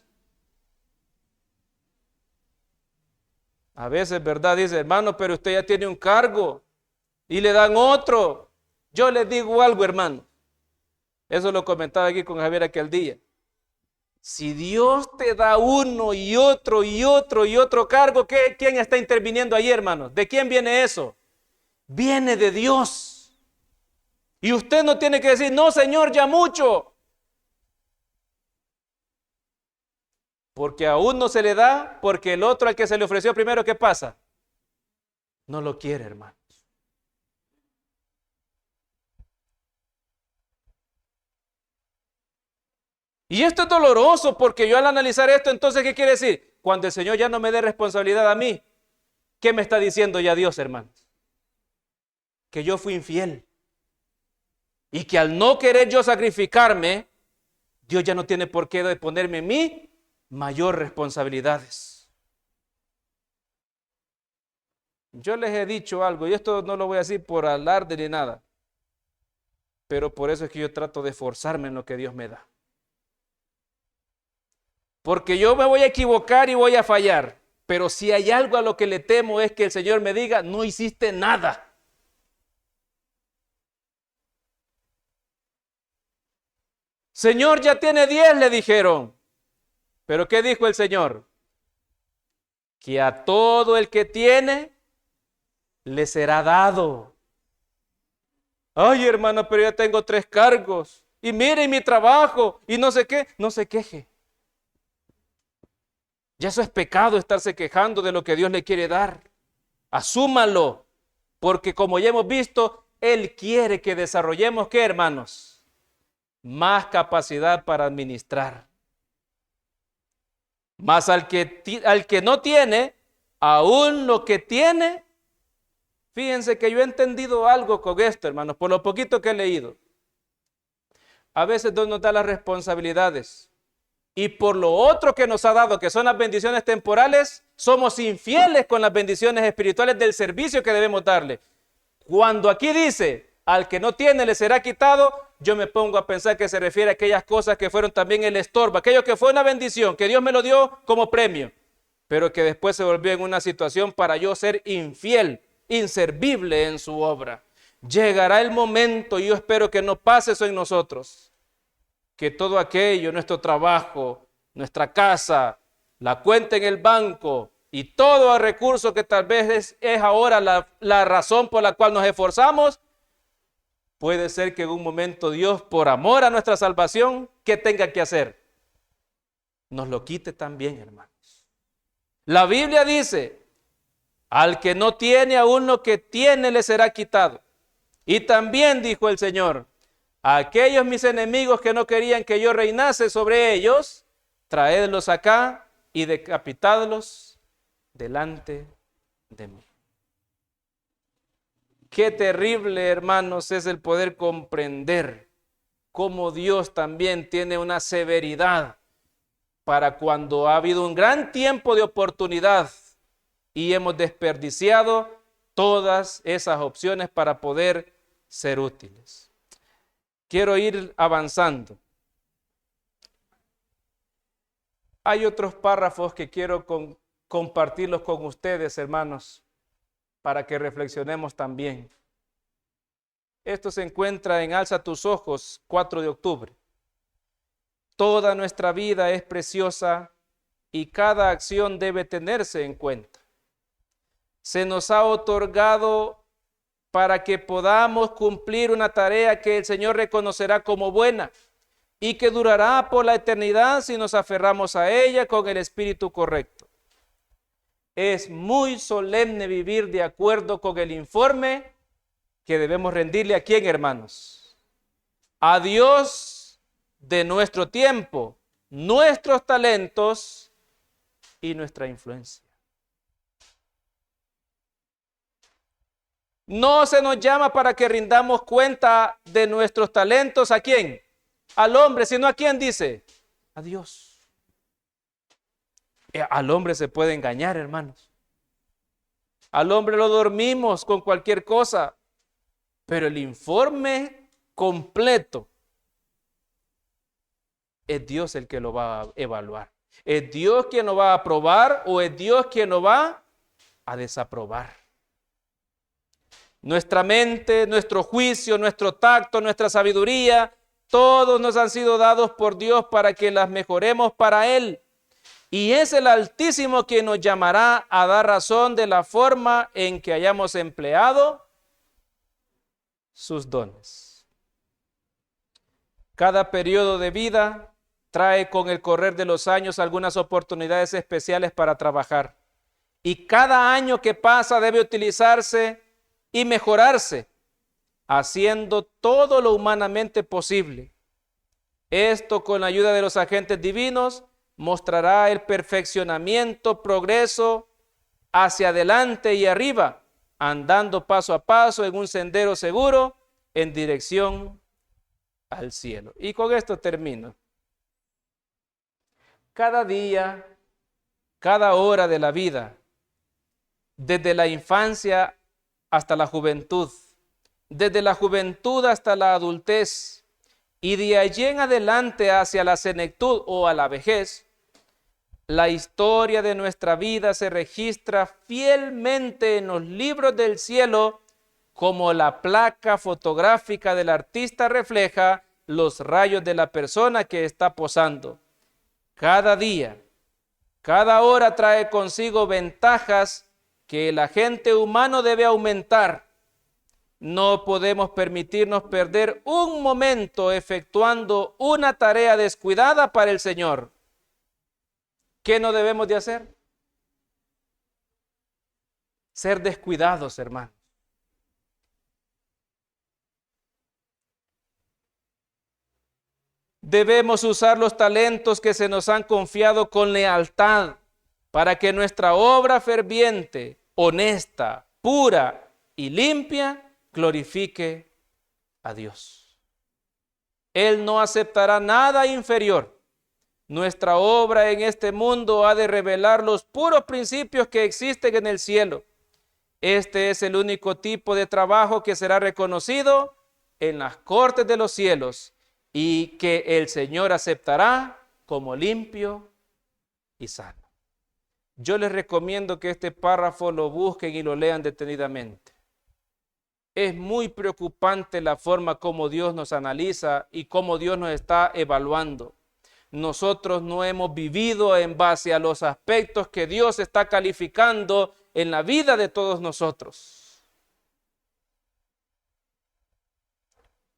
A veces, ¿verdad? Dice, hermano, pero usted ya tiene un cargo y le dan otro. Yo les digo algo, hermano. Eso lo comentaba aquí con Javier aquel día. Si Dios te da uno y otro y otro y otro cargo, ¿quién está interviniendo ahí, hermanos? ¿De quién viene eso? Viene de Dios. Y usted no tiene que decir, no, Señor, ya mucho. Porque a uno se le da, porque el otro al que se le ofreció primero, ¿qué pasa? No lo quiere, hermanos. Y esto es doloroso porque yo al analizar esto, entonces, ¿qué quiere decir? cuando el Señor ya no me dé responsabilidad a mí, ¿qué me está diciendo ya Dios, hermanos? Que yo fui infiel. Y que al no querer yo sacrificarme, Dios ya no tiene por qué ponerme en mí mayor responsabilidades. Yo les he dicho algo, y esto no lo voy a decir por alarde ni nada, pero por eso es que yo trato de esforzarme en lo que Dios me da. Porque yo me voy a equivocar y voy a fallar, pero si hay algo a lo que le temo es que el Señor me diga, no hiciste nada. Señor, ya tiene 10, le dijeron. Pero ¿qué dijo el Señor? Que a todo el que tiene, le será dado. Ay, hermano, pero ya tengo 3 cargos. Y mire mi trabajo. Y no sé qué. No se queje. Ya eso es pecado, estarse quejando de lo que Dios le quiere dar. Asúmalo. Porque como ya hemos visto, Él quiere que desarrollemos, ¿qué, hermanos? Más capacidad para administrar. Más al que no tiene, aún lo que tiene. Fíjense que yo he entendido algo con esto, hermanos, por lo poquito que he leído. A veces Dios nos da las responsabilidades y por lo otro que nos ha dado, que son las bendiciones temporales, somos infieles con las bendiciones espirituales del servicio que debemos darle. Cuando aquí dice, al que no tiene le será quitado, yo me pongo a pensar que se refiere a aquellas cosas que fueron también el estorbo, aquello que fue una bendición, que Dios me lo dio como premio, pero que después se volvió en una situación para yo ser infiel, inservible en su obra. Llegará el momento, y yo espero que no pase eso en nosotros, que todo aquello, nuestro trabajo, nuestra casa, la cuenta en el banco y todo el recurso que tal vez es ahora la razón por la cual nos esforzamos, puede ser que en un momento Dios, por amor a nuestra salvación, ¿qué tenga que hacer? Nos lo quite también, hermanos. La Biblia dice, al que no tiene, aún lo que tiene le será quitado. Y también dijo el Señor, a aquellos mis enemigos que no querían que yo reinase sobre ellos, traedlos acá y decapitadlos delante de mí. Qué terrible, hermanos, es el poder comprender cómo Dios también tiene una severidad para cuando ha habido un gran tiempo de oportunidad y hemos desperdiciado todas esas opciones para poder ser útiles. Quiero ir avanzando. Hay otros párrafos que quiero compartirlos con ustedes, hermanos, para que reflexionemos también. Esto se encuentra en Alza tus ojos, 4 de octubre. Toda nuestra vida es preciosa y cada acción debe tenerse en cuenta. Se nos ha otorgado para que podamos cumplir una tarea que el Señor reconocerá como buena y que durará por la eternidad si nos aferramos a ella con el espíritu correcto. Es muy solemne vivir de acuerdo con el informe que debemos rendirle a quién, hermanos. A Dios de nuestro tiempo, nuestros talentos y nuestra influencia. No se nos llama para que rindamos cuenta de nuestros talentos. ¿A quién? Al hombre, sino a quién dice. A Dios. Al hombre se puede engañar, hermanos. Al hombre lo dormimos con cualquier cosa, pero el informe completo es Dios el que lo va a evaluar. ¿Es Dios quien lo va a aprobar o es Dios quien lo va a desaprobar? Nuestra mente, nuestro juicio, nuestro tacto, nuestra sabiduría, todos nos han sido dados por Dios para que las mejoremos para Él. Y es el Altísimo quien nos llamará a dar razón de la forma en que hayamos empleado sus dones. Cada periodo de vida trae con el correr de los años algunas oportunidades especiales para trabajar. Y cada año que pasa debe utilizarse y mejorarse, haciendo todo lo humanamente posible. Esto con la ayuda de los agentes divinos mostrará el perfeccionamiento, progreso hacia adelante y arriba, andando paso a paso en un sendero seguro en dirección al cielo. Y con esto termino. Cada día, cada hora de la vida, desde la infancia hasta la juventud, desde la juventud hasta la adultez y de allí en adelante hacia la senectud o a la vejez, la historia de nuestra vida se registra fielmente en los libros del cielo, como la placa fotográfica del artista refleja los rayos de la persona que está posando. Cada día, cada hora trae consigo ventajas que el agente humano debe aumentar. No podemos permitirnos perder un momento efectuando una tarea descuidada para el Señor. ¿Qué no debemos de hacer? Ser descuidados, hermanos. Debemos usar los talentos que se nos han confiado con lealtad para que nuestra obra ferviente, honesta, pura y limpia glorifique a Dios. Él no aceptará nada inferior. Nuestra obra en este mundo ha de revelar los puros principios que existen en el cielo. Este es el único tipo de trabajo que será reconocido en las cortes de los cielos y que el Señor aceptará como limpio y sano. Yo les recomiendo que este párrafo lo busquen y lo lean detenidamente. Es muy preocupante la forma como Dios nos analiza y cómo Dios nos está evaluando. Nosotros no hemos vivido en base a los aspectos que Dios está calificando en la vida de todos nosotros.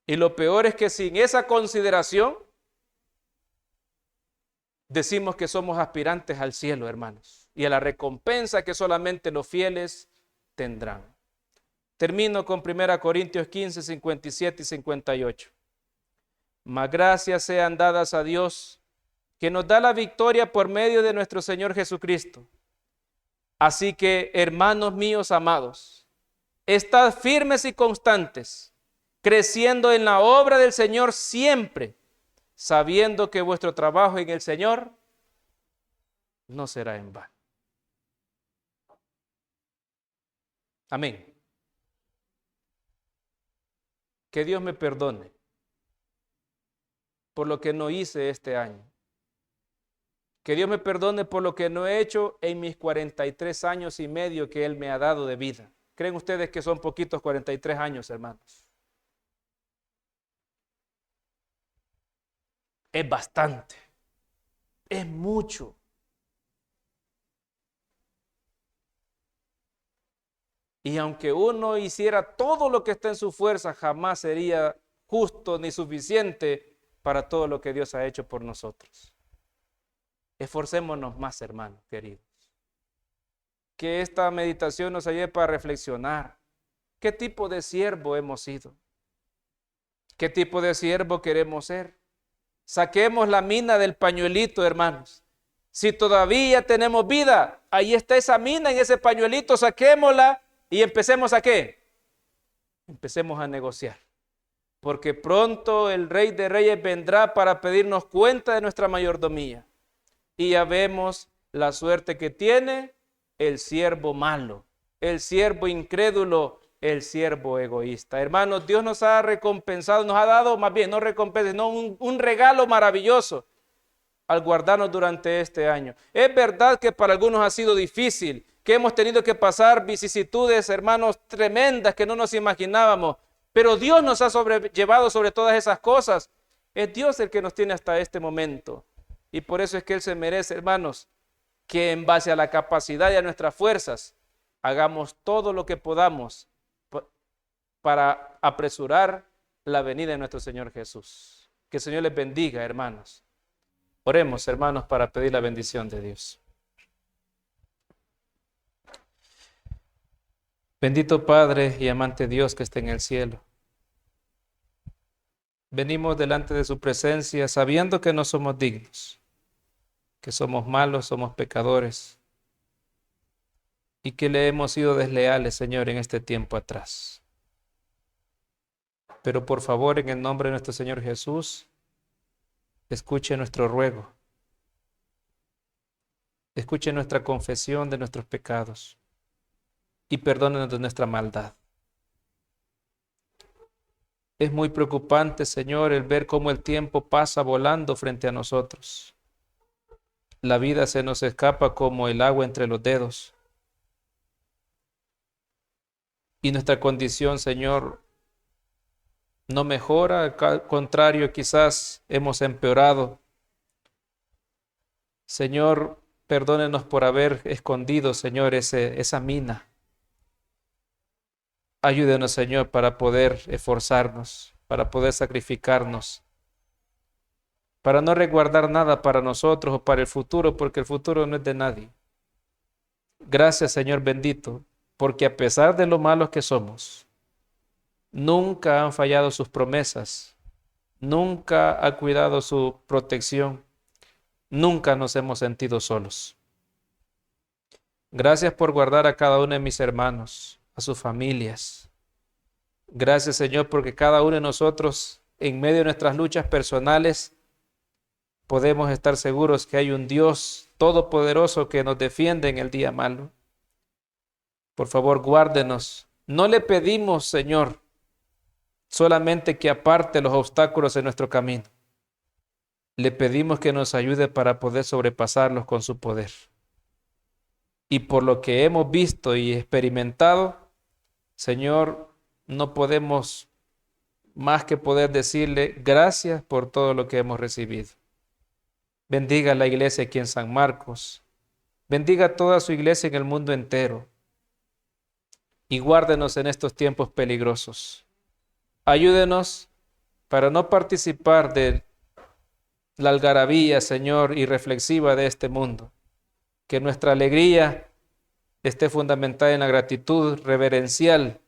Y lo peor es que sin esa consideración decimos que somos aspirantes al cielo, hermanos, y a la recompensa que solamente los fieles tendrán. Termino con 1 Corintios 15, 57 y 58. Mas gracias sean dadas a Dios, que nos da la victoria por medio de nuestro Señor Jesucristo. Así que, hermanos míos amados, estad firmes y constantes, creciendo en la obra del Señor siempre, sabiendo que vuestro trabajo en el Señor no será en vano. Amén. Que Dios me perdone por lo que no hice este año. Que Dios me perdone por lo que no he hecho en mis 43 años y medio que Él me ha dado de vida. ¿Creen ustedes que son poquitos 43 años, hermanos? Es bastante. Es mucho. Y aunque uno hiciera todo lo que está en su fuerza, jamás sería justo ni suficiente para todo lo que Dios ha hecho por nosotros. Esforcémonos más, hermanos queridos. Que esta meditación nos ayude para reflexionar. ¿Qué tipo de siervo hemos sido? ¿Qué tipo de siervo queremos ser? Saquemos la mina del pañuelito, hermanos. Si todavía tenemos vida, ahí está esa mina en ese pañuelito, saquémosla y empecemos ¿a qué? Empecemos a negociar. Porque pronto el Rey de Reyes vendrá para pedirnos cuenta de nuestra mayordomía. Y ya vemos la suerte que tiene el siervo malo, el siervo incrédulo, el siervo egoísta. Hermanos, Dios nos ha recompensado, nos ha dado, más bien, no recompensa, no un regalo maravilloso al guardarnos durante este año. Es verdad que para algunos ha sido difícil, que hemos tenido que pasar vicisitudes, hermanos, tremendas que no nos imaginábamos, pero Dios nos ha sobrellevado sobre todas esas cosas. Es Dios el que nos tiene hasta este momento. Y por eso es que Él se merece, hermanos, que en base a la capacidad y a nuestras fuerzas, hagamos todo lo que podamos para apresurar la venida de nuestro Señor Jesús. Que el Señor les bendiga, hermanos. Oremos, hermanos, para pedir la bendición de Dios. Bendito Padre y amante Dios que está en el cielo. Venimos delante de su presencia sabiendo que no somos dignos. que somos malos, somos pecadores y que le hemos sido desleales, Señor, en este tiempo atrás. Pero por favor, en el nombre de nuestro Señor Jesús, escuche nuestro ruego. Escuche nuestra confesión de nuestros pecados y perdónenos de nuestra maldad. Es muy preocupante, Señor, el ver cómo el tiempo pasa volando frente a nosotros. La vida se nos escapa como el agua entre los dedos. Y nuestra condición, Señor, no mejora, al contrario, quizás hemos empeorado. Señor, perdónenos por haber escondido, Señor, esa mina. Ayúdenos, Señor, para poder esforzarnos, para poder sacrificarnos, para no resguardar nada para nosotros o para el futuro, porque el futuro no es de nadie. Gracias, Señor bendito, porque a pesar de lo malos que somos, nunca han fallado sus promesas, nunca ha cuidado su protección, nunca nos hemos sentido solos. Gracias por guardar a cada uno de mis hermanos, a sus familias. Gracias, Señor, porque cada uno de nosotros, en medio de nuestras luchas personales, podemos estar seguros que hay un Dios todopoderoso que nos defiende en el día malo. Por favor, guárdenos. No le pedimos, Señor, solamente que aparte los obstáculos en nuestro camino. Le pedimos que nos ayude para poder sobrepasarlos con su poder. Y por lo que hemos visto y experimentado, Señor, no podemos más que poder decirle gracias por todo lo que hemos recibido. Bendiga a la iglesia aquí en San Marcos. Bendiga a toda su iglesia en el mundo entero. Y guárdenos en estos tiempos peligrosos. Ayúdenos para no participar de la algarabía, Señor, irreflexiva de este mundo. Que nuestra alegría esté fundamentada en la gratitud reverencial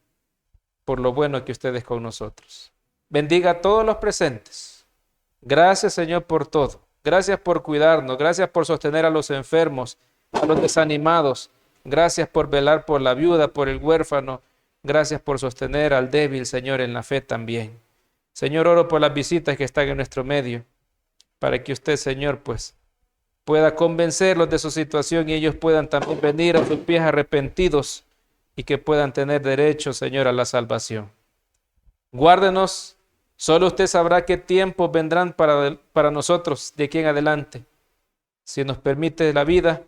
por lo bueno que usted es con nosotros. Bendiga a todos los presentes. Gracias, Señor, por todo. Gracias por cuidarnos. Gracias por sostener a los enfermos, a los desanimados. Gracias por velar por la viuda, por el huérfano. Gracias por sostener al débil, Señor, en la fe también. Señor, oro por las visitas que están en nuestro medio, para que usted, Señor, pues, pueda convencerlos de su situación y ellos puedan también venir a sus pies arrepentidos y que puedan tener derecho, Señor, a la salvación. Guárdenos. Solo usted sabrá qué tiempos vendrán para nosotros de aquí en adelante. Si nos permite la vida,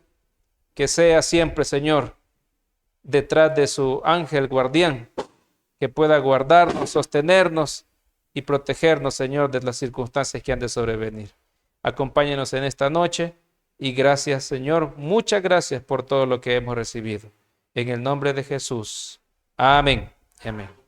que sea siempre, Señor, detrás de su ángel guardián, que pueda guardarnos, sostenernos y protegernos, Señor, de las circunstancias que han de sobrevenir. Acompáñenos en esta noche y gracias, Señor, muchas gracias por todo lo que hemos recibido. En el nombre de Jesús. Amén. Amén.